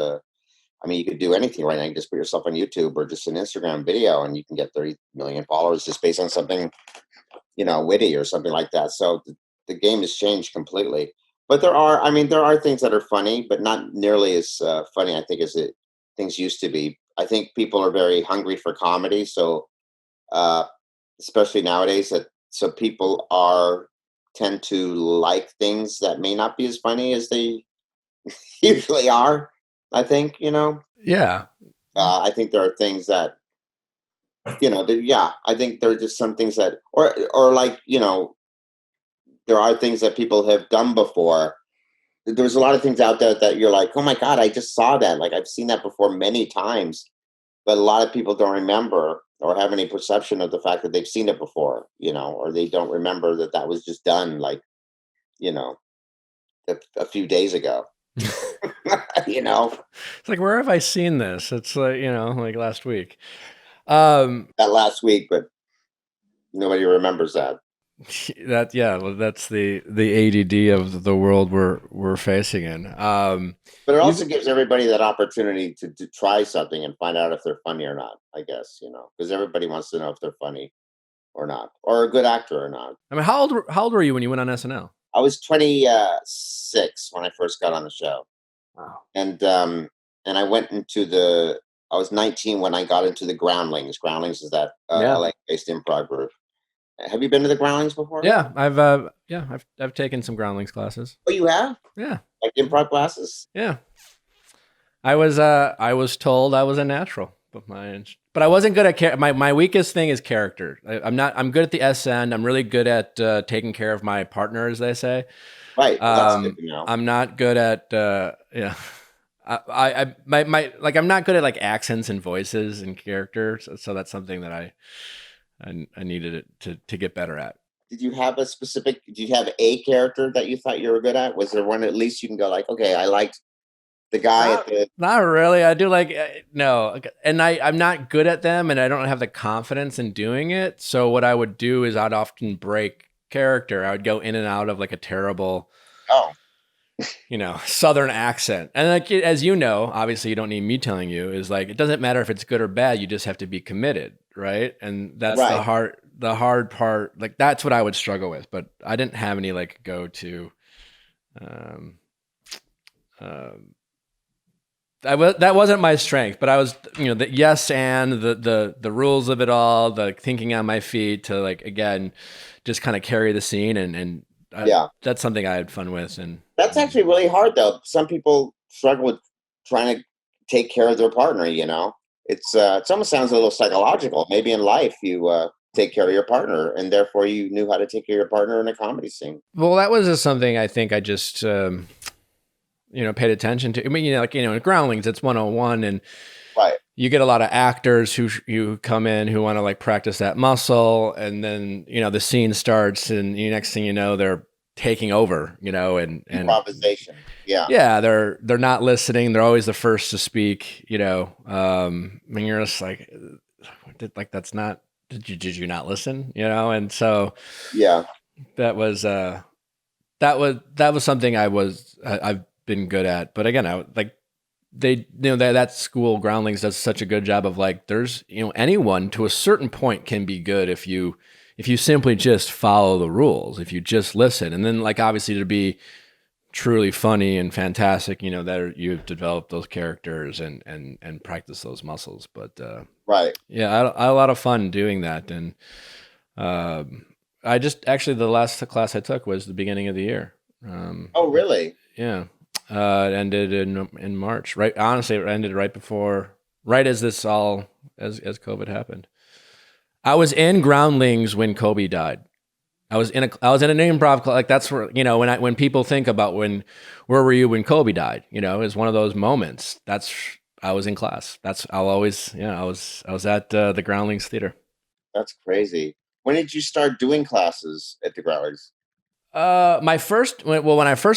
you could do anything right now. You just put yourself on YouTube or just an Instagram video and you can get 30 million followers just based on something, witty or something like that. So the game has changed completely. But there are things that are funny, but not nearly as funny, I think, as things used to be. I think people are very hungry for comedy. So, especially nowadays, so people tend to like things that may not be as funny as they usually are. I think, Yeah. I think there are things that, I think there are just some things that, or like, there are things that people have done before. There's a lot of things out there that you're like, oh my God, I just saw that. Like I've seen that before many times, but a lot of people don't remember or have any perception of the fact that they've seen it before, or they don't remember that was just done like, a few days ago. It's like, where have I seen this? It's like, like last week. That last week, but nobody remembers that. That's the ADD of the world we're facing in. But it also gives everybody that opportunity to try something and find out if they're funny or not, I guess, because everybody wants to know if they're funny or not, or a good actor or not. I mean, how old were you when you went on SNL? I was 26 when I first got on the show. Wow. And I went I was 19 when I got into the Groundlings. Groundlings is that LA-based improv group. Have you been to the Groundlings before? Yeah, I've taken some Groundlings classes. Oh, you have? Yeah. Like improv classes? Yeah. I was told I was a natural, but I wasn't good at my weakest thing is character. I'm good at the SN. I'm really good at taking care of my partner, as they say. Right. That's good to know. I'm not good at I'm not good at like accents and voices and characters. So that's something that I needed to get better at. Did you have a character that you thought you were good at? Was there one at least you can go like, okay, I liked the guy Not really. I do like, no. And I'm not good at them and I don't have the confidence in doing it. So what I would do is I'd often break character. I would go in and out of like a terrible, Southern accent. And like, as you know, obviously you don't need me telling you, is like, it doesn't matter if it's good or bad. You just have to be committed. Right. And that's the hard part. Like, that's what I would struggle with, but I didn't have any like go-to, that wasn't my strength, but I was, the yes and the rules of it all, the thinking on my feet to like, again, just kind of carry the scene and that's something I had fun with. And that's actually really hard though. Some people struggle with trying to take care of their partner, It's it almost sounds a little psychological. Maybe in life you take care of your partner and therefore you knew how to take care of your partner in a comedy scene. Well, that was just something I think I just paid attention to. I mean, in Groundlings, it's 101 and you get a lot of actors who come in who want to like practice that muscle. And then, the scene starts and the next thing you know, they're taking over, and improvisation. Yeah. Yeah. They're not listening. They're always the first to speak, I mean, you're just like, that's not, did you not listen? And so, yeah, that was something I've been good at. But again, that school Groundlings does such a good job of like, there's, anyone to a certain point can be good if you simply just follow the rules, if you just listen. And then like, obviously to be truly funny and fantastic, that you've developed those characters and practice those muscles. But yeah, I had a lot of fun doing that. And I just actually, the last class I took was the beginning of the year. Oh, really? Yeah. It ended in March, right? Honestly, it ended right as this all, as COVID happened. I was in Groundlings when Kobe died. I was in an improv club. Like that's where, when people think about where were you when Kobe died, is one of those moments. I was in class. I was at the Groundlings Theater. That's crazy. When did you start doing classes at the Groundlings? When I first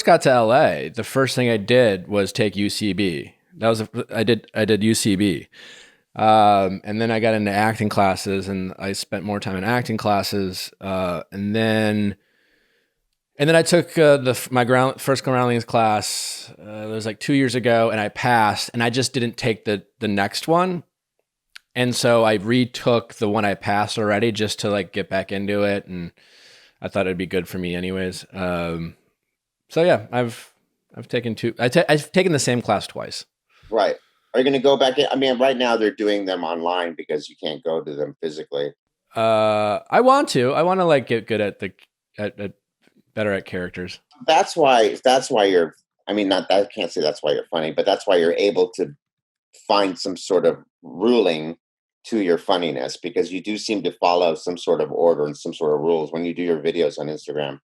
got to LA, the first thing I did was take UCB. I did UCB. And then I got into acting classes and I spent more time in acting classes. And then I took first Groundlings class. It was like 2 years ago and I passed and I just didn't take the next one. And so I retook the one I passed already just to like get back into it. And I thought it'd be good for me anyways. So yeah, I've taken two. I've taken the same class twice. Right. Are you going to go back in? I mean, right now they're doing them online because you can't go to them physically. I want to like get good at better at characters. That's why you're, I mean, not that, I can't say that's why you're funny, but that's why you're able to find some sort of ruling to your funniness, because you do seem to follow some sort of order and some sort of rules when you do your videos on Instagram.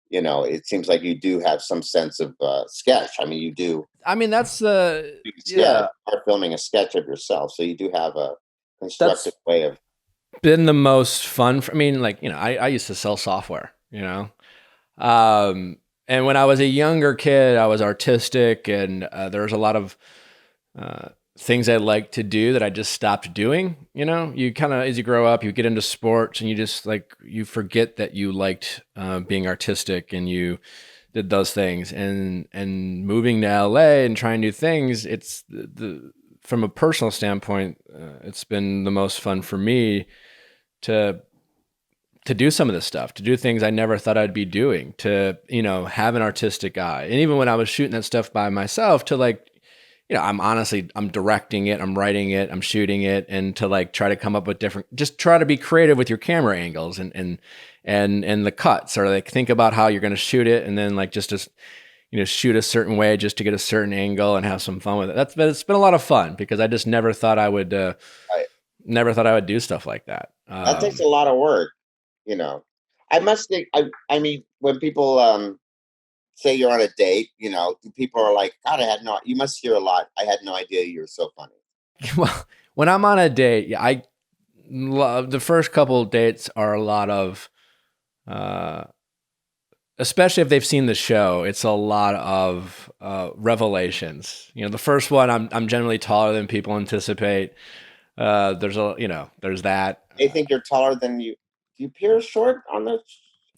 You know, it seems like you do have some sense of sketch. I mean, you do. I mean, that's are filming a sketch of yourself, so you do have a constructive way of. Been the most fun. I mean, like, you know, I used to sell software, you know, and when I was a younger kid, I was artistic, and there was a lot of things I liked to do that I just stopped doing. You know, you kind of, as you grow up, you get into sports, and you just like, you forget that you liked being artistic, and you did those things. And moving to LA and trying new things, it's from a personal standpoint, it's been the most fun for me to do some of this stuff, to do things I never thought I'd be doing, to, you know, have an artistic eye. And even when I was shooting that stuff by myself, to like, you know, I'm directing it, I'm writing it, I'm shooting it, and to like try to come up with just try to be creative with your camera angles and the cuts, or like think about how you're going to shoot it, and then like just you know, shoot a certain way just to get a certain angle and have some fun with it. It's been a lot of fun, because I just never thought I would do stuff like that. That takes a lot of work, you know. I must think. I mean, when people say you're on a date, you know, people are like, God, you must hear a lot. I had no idea you were so funny. Well, when I'm on a date, I love the first couple of dates are a lot of, especially if they've seen the show, it's a lot of revelations. You know, the first one, I'm generally taller than people anticipate. There's that. They think you're taller than you. Do you appear short on the?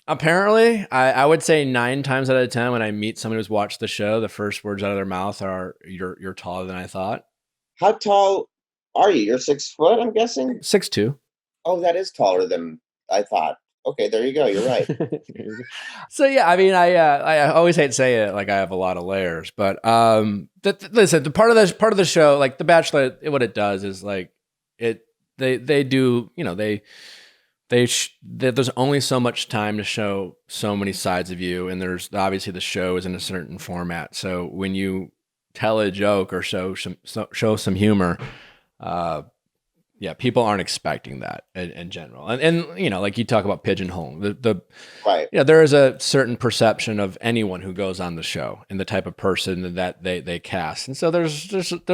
Apparently, I would say 9 times out of 10 when I meet someone who's watched the show, the first words out of their mouth are, "You're taller than I thought." How tall are you? You're 6 foot, I'm guessing. 6'2". Oh, that is taller than I thought. Okay, there you go. You're right. So yeah, I mean, I always hate saying it, like I have a lot of layers, but listen, the part of the show, like The Bachelor, what it does is like they do, you know, there's only so much time to show so many sides of you, and there's obviously the show is in a certain format. So when you tell a joke or show some humor, people aren't expecting that in general. And you know, like you talk about pigeonholing, right. Yeah, there is a certain perception of anyone who goes on the show and the type of person that they cast. And so there's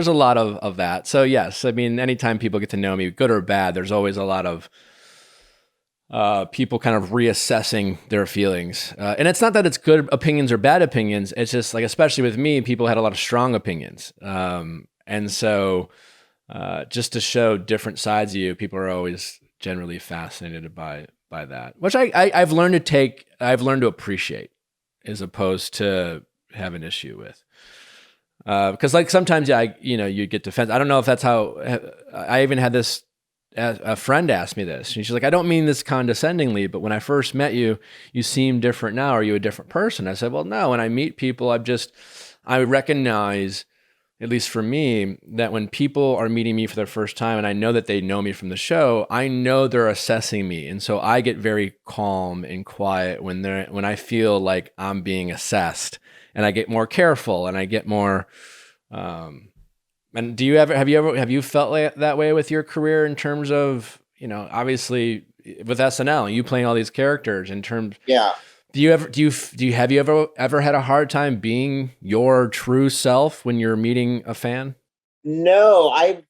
a lot of that. So yes, I mean, anytime people get to know me, good or bad, there's always a lot of people kind of reassessing their feelings. And it's not that it's good opinions or bad opinions. It's just like, especially with me, people had a lot of strong opinions. And so just to show different sides of you, people are always generally fascinated by that, which I've learned to appreciate, as opposed to have an issue with. Because like sometimes you get defensive. I don't know if that's how. I even had this. A friend asked me this, and she's like, "I don't mean this condescendingly, but when I first met you, you seem different now. Are you a different person?" I said, "Well, no. When I meet people, I recognize, at least for me, that when people are meeting me for the first time, and I know that they know me from the show, I know they're assessing me, and so I get very calm and quiet when I feel like I'm being assessed, and I get more careful, and I get more." And have you felt like that way with your career in terms of, you know, obviously with SNL, you playing all these characters in terms. Yeah. Have you ever had a hard time being your true self when you're meeting a fan? No, I've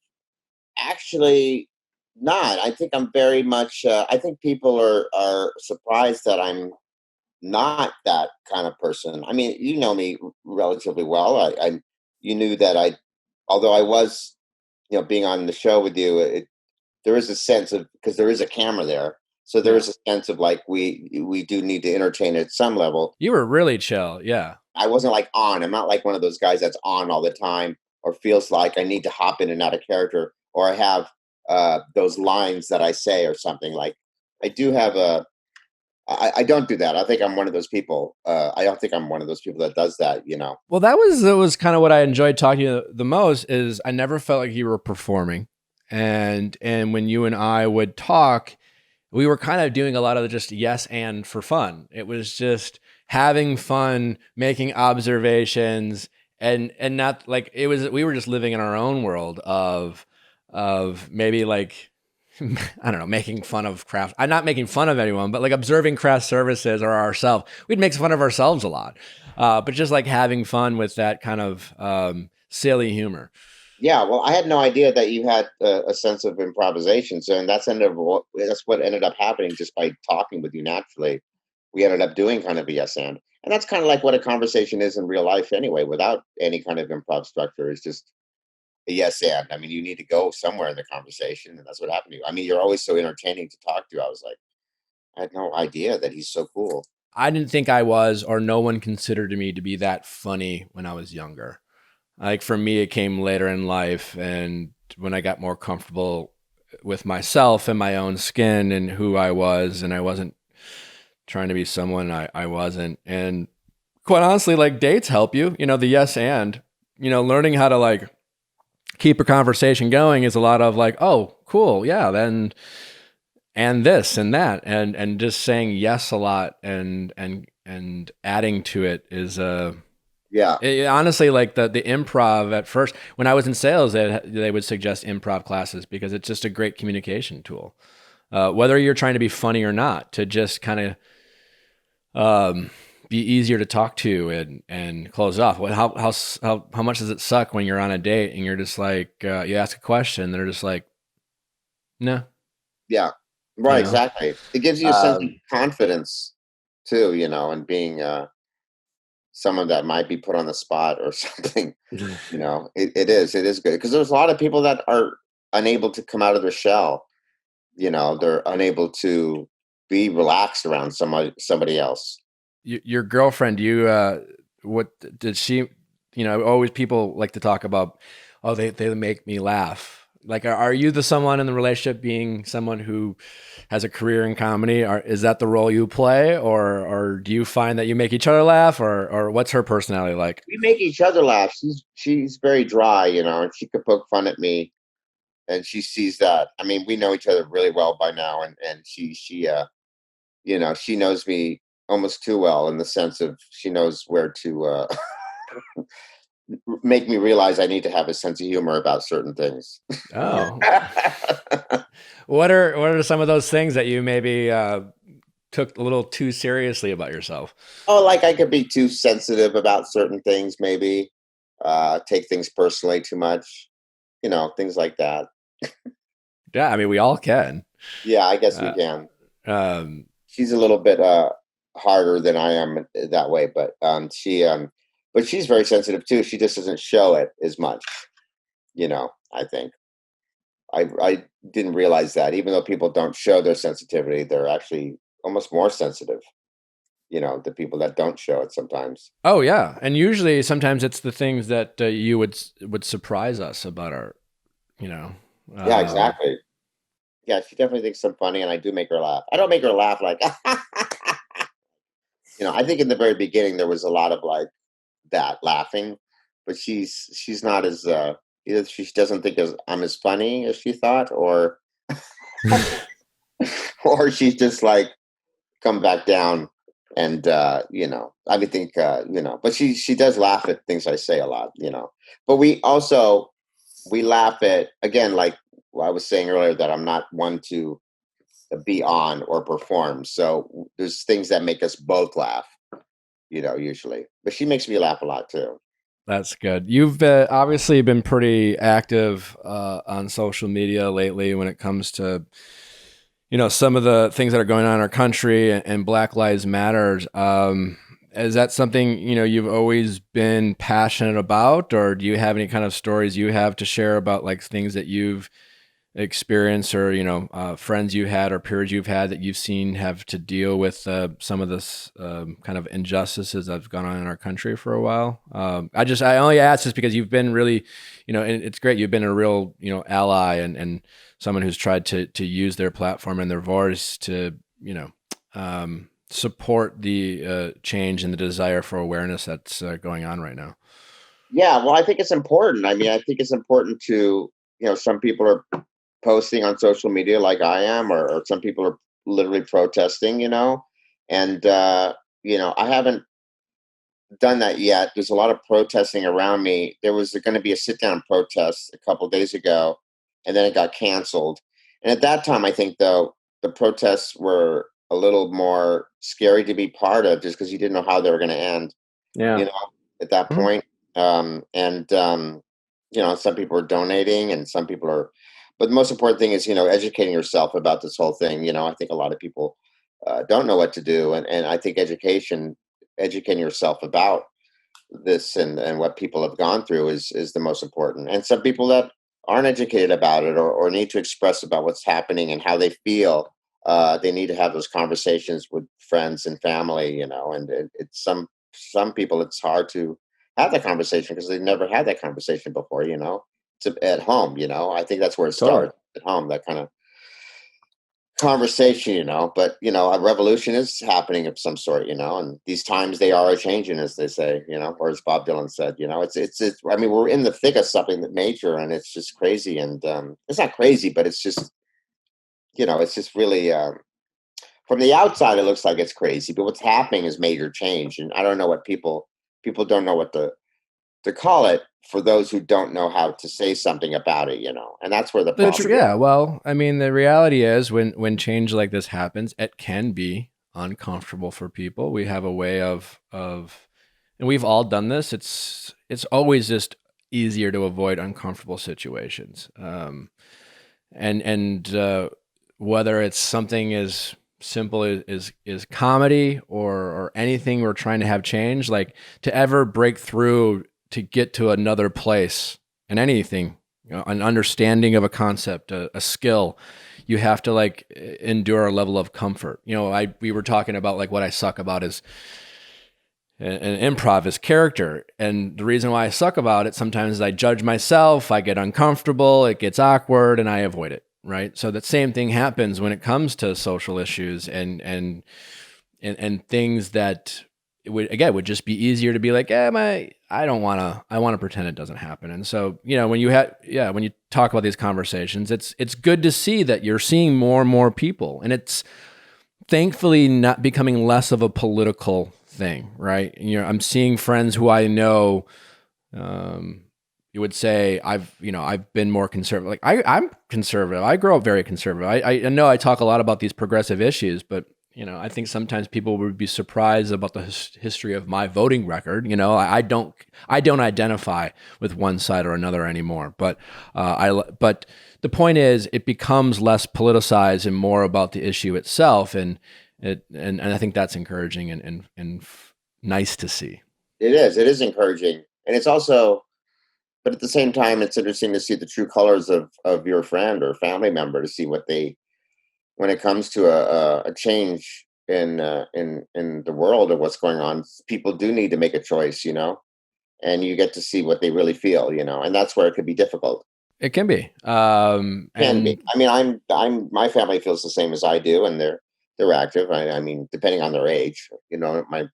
actually not. I think I'm very much, I think people are surprised that I'm not that kind of person. I mean, you know me relatively well. You knew that although I was, you know, being on the show with you, there is a sense of, because there is a camera there, so there is a sense of like we do need to entertain at some level. You were really chill, yeah. I wasn't like on. I'm not like one of those guys that's on all the time, or feels like I need to hop in and out of character, or I have those lines that I say or something. Like I do have I don't do that. I think I'm one of those people. I don't think I'm one of those people that does that, you know. Well, that was kind of what I enjoyed talking to you the most, is I never felt like you were performing. And when you and I would talk, we were kind of doing a lot of just yes and for fun. It was just having fun, making observations, and not like it was, we were just living in our own world of maybe like, I don't know, making fun of craft. I'm not making fun of anyone, but like observing craft services or ourselves. We'd make fun of ourselves a lot, but just like having fun with that kind of silly humor. Yeah, well, I had no idea that you had a sense of improvisation. So, and that's what ended up happening just by talking with you naturally. We ended up doing kind of a yes and that's kind of like what a conversation is in real life anyway. Without any kind of improv structure, it's just a yes and. I mean, you need to go somewhere in the conversation, and that's what happened to you. I mean, you're always so entertaining to talk to. I was like, I had no idea that he's so cool. I didn't think I was, or no one considered me to be that funny when I was younger. Like for me, it came later in life, and when I got more comfortable with myself and my own skin and who I was, and I wasn't trying to be someone I wasn't. And quite honestly, like dates help you, you know, the yes and, you know, learning how to like keep a conversation going is a lot of like, oh, cool, yeah, then and this and that, and just saying yes a lot and adding to it is honestly, like the improv at first, when I was in sales, they would suggest improv classes because it's just a great communication tool. Whether you're trying to be funny or not, to just kind of be easier to talk to and close off. How much does it suck when you're on a date and you're just like, you ask a question, they're just like, no. Yeah, right, you know? Exactly. It gives you a sense of confidence too, you know, and being someone that might be put on the spot or something. You know, it is good because there's a lot of people that are unable to come out of their shell. You know, they're unable to be relaxed around somebody else. Your girlfriend, what did she, you know, always people like to talk about, oh, they make me laugh. Like, are you the someone in the relationship being someone who has a career in comedy? Is that the role you play, or do you find that you make each other laugh, or what's her personality like? We make each other laugh. She's very dry, you know, and she could poke fun at me, and she sees that. I mean, we know each other really well by now, and she you know, she knows me almost too well in the sense of she knows where to make me realize I need to have a sense of humor about certain things. Oh. What are some of those things that you maybe took a little too seriously about yourself? Oh, like I could be too sensitive about certain things, maybe take things personally too much, you know, things like that. Yeah, I mean, we all can. Yeah, I guess we can. She's a little bit harder than I am that way, but she's very sensitive too. She just doesn't show it as much, you know. I think I didn't realize that even though people don't show their sensitivity, they're actually almost more sensitive. You know, the people that don't show it sometimes. Oh yeah, and usually sometimes it's the things that you would surprise us about our, you know. Yeah, exactly. Yeah, she definitely thinks I'm funny, and I do make her laugh. I don't make her laugh like, you know. I think in the very beginning there was a lot of like that laughing, but she's not as either she doesn't think I'm as funny as she thought, or or she's just like come back down, and you know, I would think you know, but she does laugh at things I say a lot, you know. But we laugh at, again, like I was saying earlier, that I'm not one to be on or perform. So there's things that make us both laugh, you know, usually. But she makes me laugh a lot too. That's good. You've obviously been pretty active on social media lately when it comes to, you know, some of the things that are going on in our country and Black Lives Matter. Is that something, you know, you've always been passionate about, or do you have any kind of stories you have to share about like things that you've experienced, or, you know, friends you had or peers you've had that you've seen have to deal with some of this kind of injustices that's gone on in our country for a while? I only ask this because you've been really, you know, and it's great. You've been a real, you know, ally and someone who's tried to use their platform and their voice to, you know, support the change and the desire for awareness that's going on right now? Yeah, well, I think it's important. I mean, I think it's important to, some people are posting on social media like I am, or some people are literally protesting, and, I haven't done that yet. There's a lot of protesting around me. There was going to be a sit down protest a couple of days ago, and then it got canceled. And at that time, I think, though, the protests were a little more scary to be part of just because you didn't know how they were going to end, Yeah. at that point. Some people are donating and some people are, but the most important thing is, educating yourself about this whole thing. I think a lot of people don't know what to do. And I think educating yourself about this and what people have gone through is the most important. And some people that aren't educated about it or need to express about what's happening and how they feel, they need to have those conversations with friends and family, and it's some people, it's hard to have that conversation because they've never had that conversation before, it's at home, I think that's where it Totally. starts, at home, that kind of conversation, but a revolution is happening of some sort, and these times they are changing, as they say, or as Bob Dylan said, it's I mean, we're in the thick of something that major, and it's just crazy. And it's not crazy, but it's just really from the outside it looks like it's crazy, but what's happening is major change. And I don't know what people don't know what to call it, for those who don't know how to say something about it, and that's where the problem Yeah, well, I mean, the reality is when change like this happens, it can be uncomfortable for people. We have a way of and we've all done this. It's always just easier to avoid uncomfortable situations. And whether it's something as simple as comedy or anything we're trying to have change, like to ever break through to get to another place in anything, an understanding of a concept, a skill, you have to like endure a level of comfort. We were talking about like what I suck about is an improv is character. And the reason why I suck about it sometimes is I judge myself, I get uncomfortable, it gets awkward, and I avoid it. Right. So that same thing happens when it comes to social issues and things that would just be easier to be like, I want to pretend it doesn't happen. And so, when you talk about these conversations, it's good to see that you're seeing more and more people, and it's thankfully not becoming less of a political thing, right? I'm seeing friends who I know, you would say I've been more conservative. Like I'm conservative. I grew up very conservative. I know I talk a lot about these progressive issues, but I think sometimes people would be surprised about the history of my voting record. I don't identify with one side or another anymore. But but the point is, it becomes less politicized and more about the issue itself, and I think that's encouraging and nice to see. It is encouraging, and it's also. But at the same time, it's interesting to see the true colors of your friend or family member, to see what they, when it comes to a change in the world of what's going on, people do need to make a choice, and you get to see what they really feel, and that's where it could be difficult. It can be. Be. I mean, my family feels the same as I do, and they're active. I mean, depending on their age, my,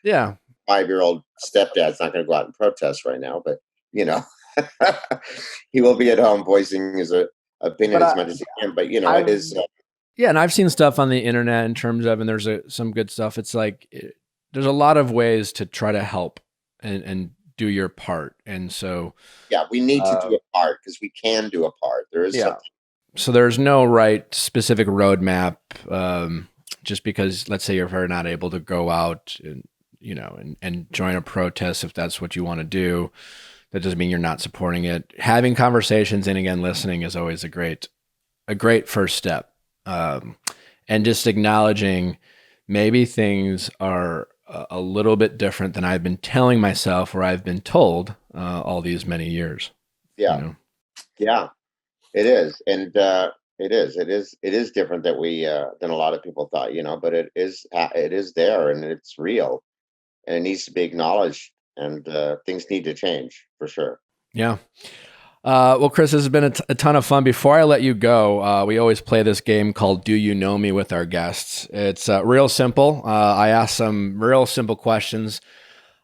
yeah. 5-year-old stepdad's not going to go out and protest right now, but he will be at home voicing his opinion as much as he can. But it is. Yeah, and I've seen stuff on the internet in terms of, and there's some good stuff. It's like there's a lot of ways to try to help and do your part, and so yeah, we need to do a part because we can do a part. There is something. So there's no right specific roadmap. Just because, let's say, you're not able to go out and join a protest, if that's what you want to do, that doesn't mean you're not supporting it. Having conversations and, again, listening is always a great first step. And just acknowledging maybe things are a little bit different than I've been telling myself or I've been told all these many years. Yeah. Yeah, it is. And it is different than a lot of people thought, but it is there, and it's real. And it needs to be acknowledged, and things need to change for sure. Yeah. Well, Chris, this has been a ton of fun. Before I let you go, we always play this game called Do You Know Me with our guests. It's real simple. I ask some real simple questions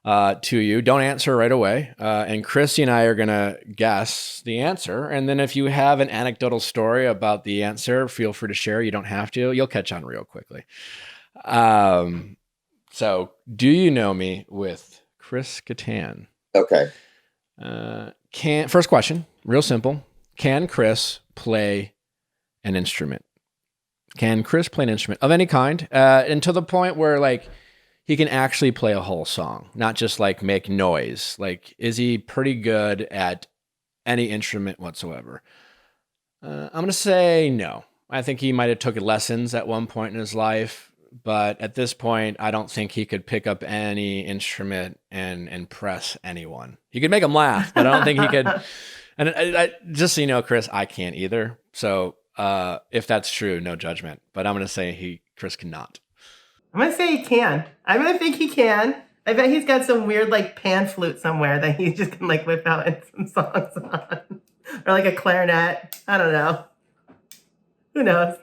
to you. Don't answer right away. And Krissy and I are going to guess the answer. And then if you have an anecdotal story about the answer, feel free to share. You don't have to. You'll catch on real quickly. So, do you know me with Chris Kattan? Okay. First question, real simple. Can Chris play an instrument? Can Chris play an instrument of any kind? And to the point where like he can actually play a whole song, not just like make noise. Like, is he pretty good at any instrument whatsoever? I'm going to say no. I think he might have took lessons at one point in his life, but at this point, I don't think he could pick up any instrument and impress anyone. He could make them laugh, but I don't think he could. And I, just so you know, Chris, I can't either. So if that's true, no judgment. But I'm going to say Chris cannot. I'm going to say he can. I'm going to think he can. I bet he's got some weird like pan flute somewhere that he just can like whip out and some songs on. Or like a clarinet. I don't know. Who knows?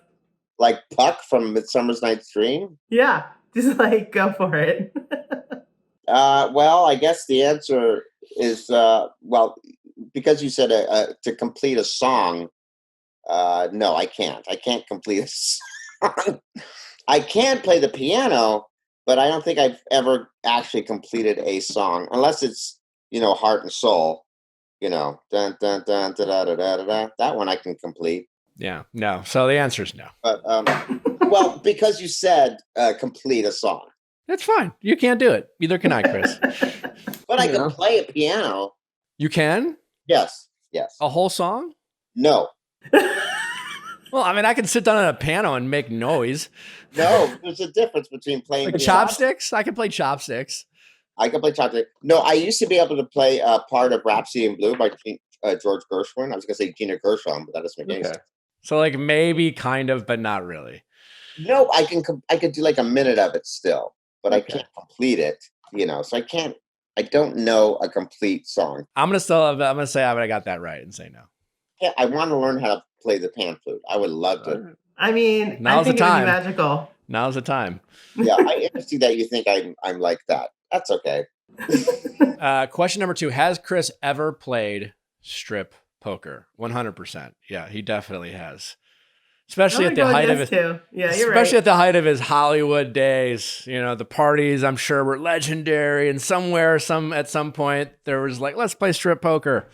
Like Puck from Midsummer's Night's Dream? Yeah, just like go for it. Well, I guess the answer is, because you said to complete a song, no, I can't. I can't complete a song. I can play the piano, but I don't think I've ever actually completed a song, unless it's, Heart and Soul, dun, dun, dun, da, da, da, da, da. That one I can complete. Yeah, no. So the answer is no. But, well, because you said complete a song. That's fine. You can't do it. Neither can I, Chris. But I can play a piano. You can? Yes. A whole song? No. Well, I mean, I can sit down on a piano and make noise. No, there's a difference between playing like chopsticks. I can play chopsticks. I can play chopsticks. No, I used to be able to play part of Rhapsody in Blue by George Gershwin. I was going to say Gina Gershon, but that doesn't make any sense. So like maybe kind of, but not really. No, I could do like a minute of it still, but I can't complete it, so I don't know a complete song. I'm going to say I got that right and say no. Yeah, I want to learn how to play the pan flute. I would love to. I mean, now's I think the time. It would be magical. Now's the time. Yeah, I see that you think I'm like that. That's okay. Question number 2. Has Chris ever played strip poker? 100%. Yeah, he definitely has. Especially at the height of his, especially at the height of his Hollywood days. The parties I'm sure were legendary, and at some point there was like, let's play strip poker.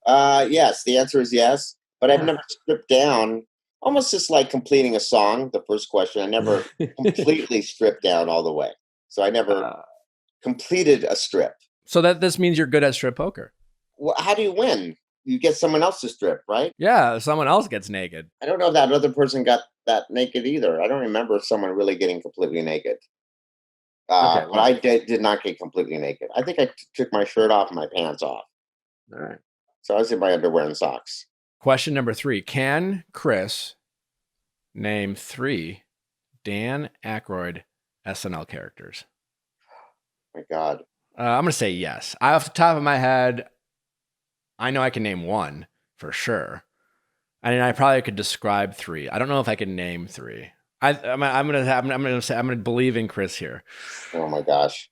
Yes, the answer is yes, but I've never stripped down. Almost just like completing a song. The first question, I never completely stripped down all the way. So I never completed a strip. So this means you're good at strip poker. Well, how do you win? You get someone else to strip, right? Yeah, someone else gets naked. I don't know if that other person got that naked either. I don't remember someone really getting completely naked. But I did not get completely naked. I think I took my shirt off and my pants off. All right. So I was in my underwear and socks. Question number 3. Can Chris name 3 Dan Aykroyd SNL characters? Oh my God. I'm going to say yes. Off the top of my head, I know I can name 1 for sure. I mean, I probably could describe 3. I don't know if I can name 3. I'm gonna believe in Chris here. Oh my gosh.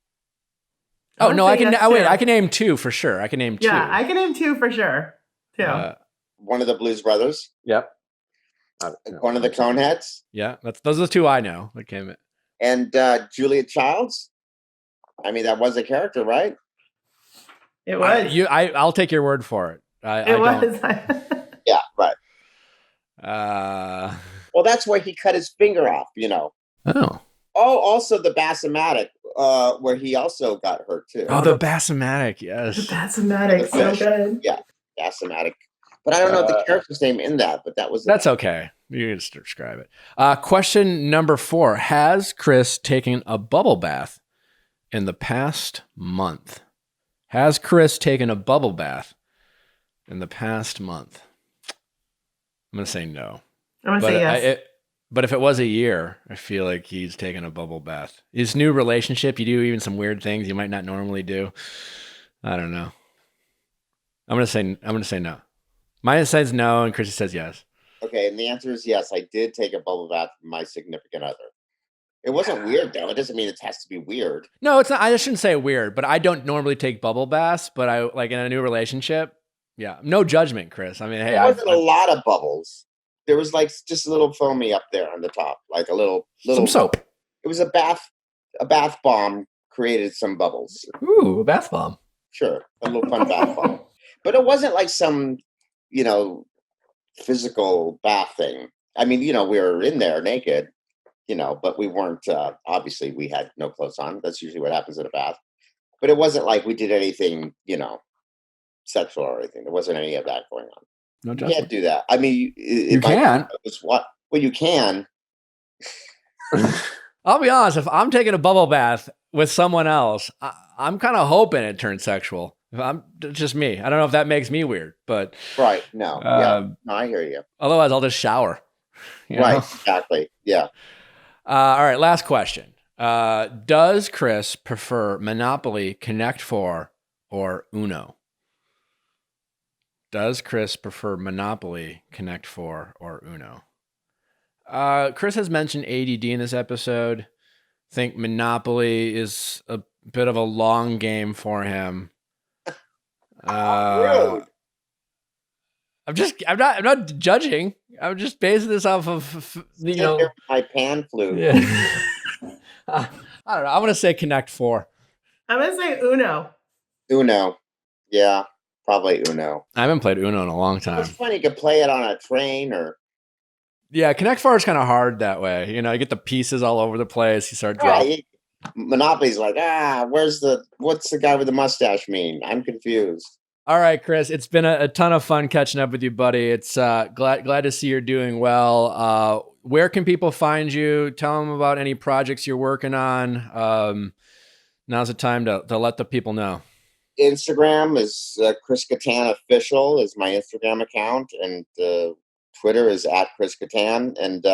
Oh no, I can. Wait, I can name 2 for sure. I can name 2. Yeah, I can name 2 for sure. 2. One of the Blues Brothers. Yep. One of the Coneheads. Yeah, those are the 2 I know. Okay. And Julia Childs. I mean, that was a character, right? It was. I'll take your word for it. It was. Yeah, right. Well, that's where he cut his finger off, Oh, also the Bassomatic, where he also got hurt too. Oh, the Bassomatic, yes. The Bassomatic, so good. Yeah, Bassomatic. But I don't know the character's name in that, but that's okay. You can just describe it. Question number 4. Has Chris taken a bubble bath in the past month? Has Chris taken a bubble bath in the past month? I'm going to say no. I'm going to say yes. But if it was a year, I feel like he's taken a bubble bath. His new relationship, you do even some weird things you might not normally do. I don't know. I'm gonna say no. Mine says no, and Krissy says yes. Okay, and the answer is yes. I did take a bubble bath from my significant other. It wasn't weird though. It doesn't mean it has to be weird. No, it's not. I shouldn't say weird, but I don't normally take bubble baths. But I like in a new relationship. Yeah, no judgment, Chris. I mean, hey, there wasn't a lot of bubbles. There was like just a little foamy up there on the top, like a little some soap. It was a bath bomb created some bubbles. Ooh, a bath bomb. Sure, a little fun bath bomb, but it wasn't like some, physical bath thing. I mean, we were in there naked, but we weren't. Obviously, we had no clothes on. That's usually what happens in a bath. But it wasn't like we did anything, sexual or anything. There wasn't any of that going on. No, you can't do that. I mean, you can. Well, you can. I'll be honest. If I'm taking a bubble bath with someone else, I'm kind of hoping it turns sexual. If I'm just me. I don't know if that makes me weird, but right. No. No, I hear you. Otherwise, I'll just shower. Right. Exactly. Yeah. All right. Last question. Does Chris prefer Monopoly, Connect Four, or Uno? Does Chris prefer Monopoly, Connect Four, or Uno? Chris has mentioned ADD in this episode. I think Monopoly is a bit of a long game for him. Rude. I'm not judging. I'm just basing this off of my pan flute. Yeah. I don't know. I'm gonna say Connect Four. I'm gonna say Uno. Uno. Yeah, probably Uno. I haven't played Uno in a long time. It's funny, you could play it on a train or. Yeah, Connect Four is kind of hard that way. You get the pieces all over the place. You start dropping. Monopoly's like, what's the guy with the mustache mean? I'm confused. All right, Chris, it's been a ton of fun catching up with you, buddy. It's glad to see you're doing well. Where can people find you? Tell them about any projects you're working on. Now's the time to let the people know. Instagram is Chris Kattan Official is my Instagram account, and Twitter is @Chris Kattan, and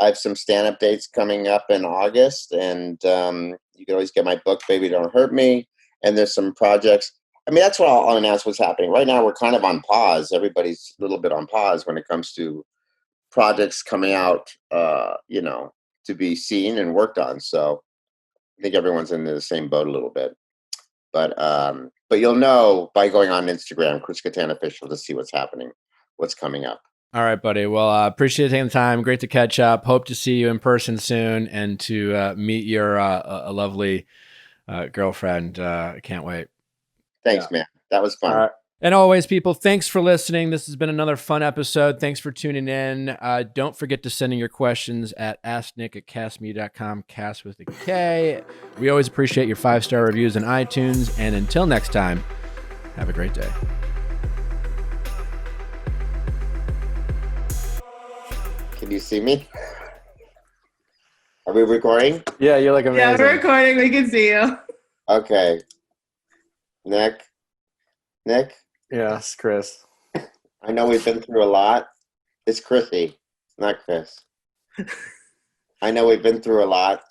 I have some stand-up dates coming up in August, and you can always get my book, Baby Don't Hurt Me, and there's some projects. I mean, that's what I'll announce what's happening. Right now, we're kind of on pause. Everybody's a little bit on pause when it comes to projects coming out, to be seen and worked on. So I think everyone's in the same boat a little bit. But you'll know by going on Instagram, Chris Kattan Official, to see what's happening, what's coming up. All right, buddy. Well, I appreciate taking the time. Great to catch up. Hope to see you in person soon and to meet your a lovely girlfriend. I can't wait. Thanks, man. That was fun. And always, people, thanks for listening. This has been another fun episode. Thanks for tuning in. Don't forget to send in your questions at asknick@castme.com, cast with a K. We always appreciate your 5-star reviews on iTunes. And until next time, have a great day. Can you see me? Are we recording? Yeah, you're like amazing. Yeah, we're recording. We can see you. Okay. Nick? Yes, Chris. I know we've been through a lot. It's Krissy, not Chris. I know we've been through a lot,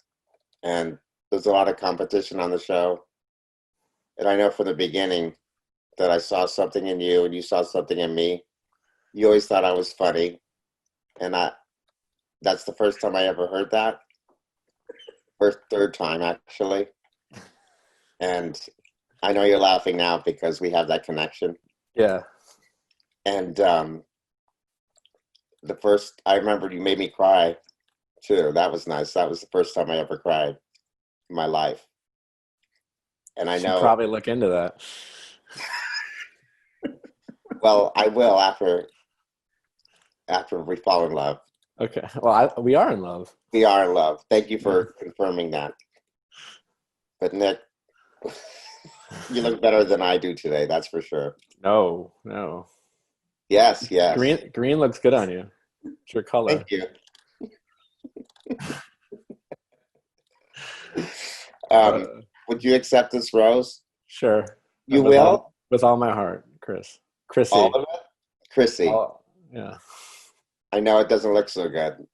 and there's a lot of competition on the show. And I know from the beginning that I saw something in you and you saw something in me. You always thought I was funny. And that's the first time I ever heard that. Third time, actually. And I know you're laughing now because we have that connection. Yeah. And I remember you made me cry too. That was nice. That was the first time I ever cried in my life. And I know probably look into that. Well, I will after we fall in love. Okay. Well, we are in love. We are in love. Thank you for confirming that. But Nick, you look better than I do today. That's for sure. No. Yes. Green looks good on you. It's your color. Thank you. Would you accept this rose? Sure. You will? With all my heart, Chris. Krissy. All of it? Krissy. Yeah. I know it doesn't look so good,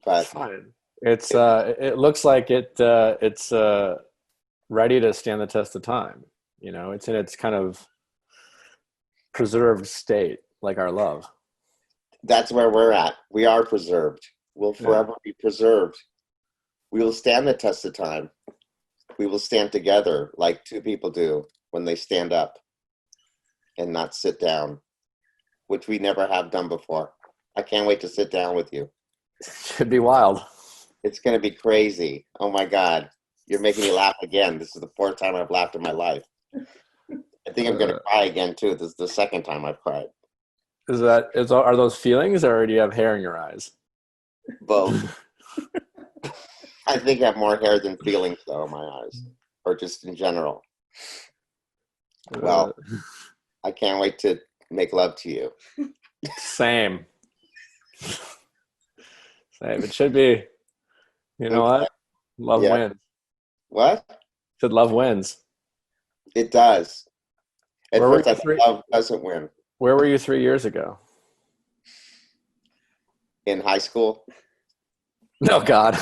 but fine. It looks like it's ready to stand the test of time. It's in its kind of preserved state, like our love. That's where we're at. We are preserved. We'll forever be preserved. We will stand the test of time. We will stand together like two people do when they stand up and not sit down, which we never have done before. I can't wait to sit down with you. Should be wild. It's going to be crazy. Oh my God. You're making me laugh again. This is the 4th time I've laughed in my life. I think I'm going to cry again too. This is the 2nd time I've cried. Are those feelings, or do you have hair in your eyes? Both. I think I have more hair than feelings though in my eyes, or just in general. Well, I can't wait to make love to you. Same. It should be. You know what? Love wins. What? Said love wins. It does. At first, I thought love doesn't win. Where were you 3 years ago? In high school. Oh God.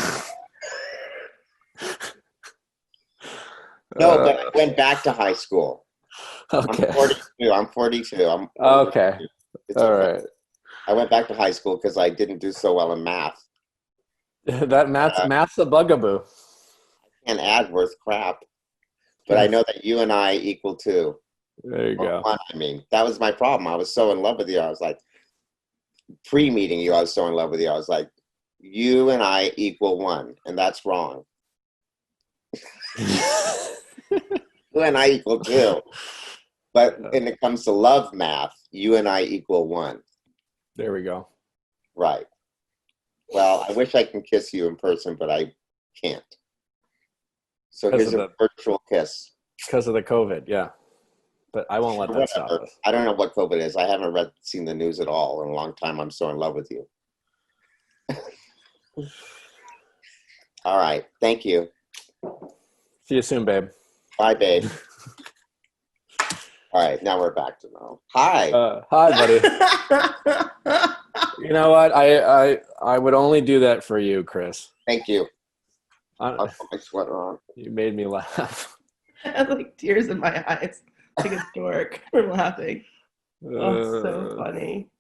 No, but I went back to high school. Okay. I'm 42. Okay. All right. I went back to high school because I didn't do so well in math. Math's a bugaboo. I can't add worth crap. But I know that you and I equal 2. There you go. 1, I mean, that was my problem. I was so in love with you. I was like, pre-meeting you, I was so in love with you. I was like, you and I equal 1, and that's wrong. You and I equal 2. But when it comes to love math, you and I equal 1. There we go. Right. Well, I wish I could kiss you in person, but I can't. So here's a virtual kiss. Because of the COVID, yeah. But I won't let that stop us. I don't know what COVID is. I haven't seen the news at all in a long time. I'm so in love with you. All right. Thank you. See you soon, babe. Bye, babe. All right. Now we're back to normal. Hi. Hi, buddy. You know what? I would only do that for you, Chris. Thank you. I'll put my sweater on. You made me laugh. I had like tears in my eyes. Like a dork for laughing. Oh, so funny.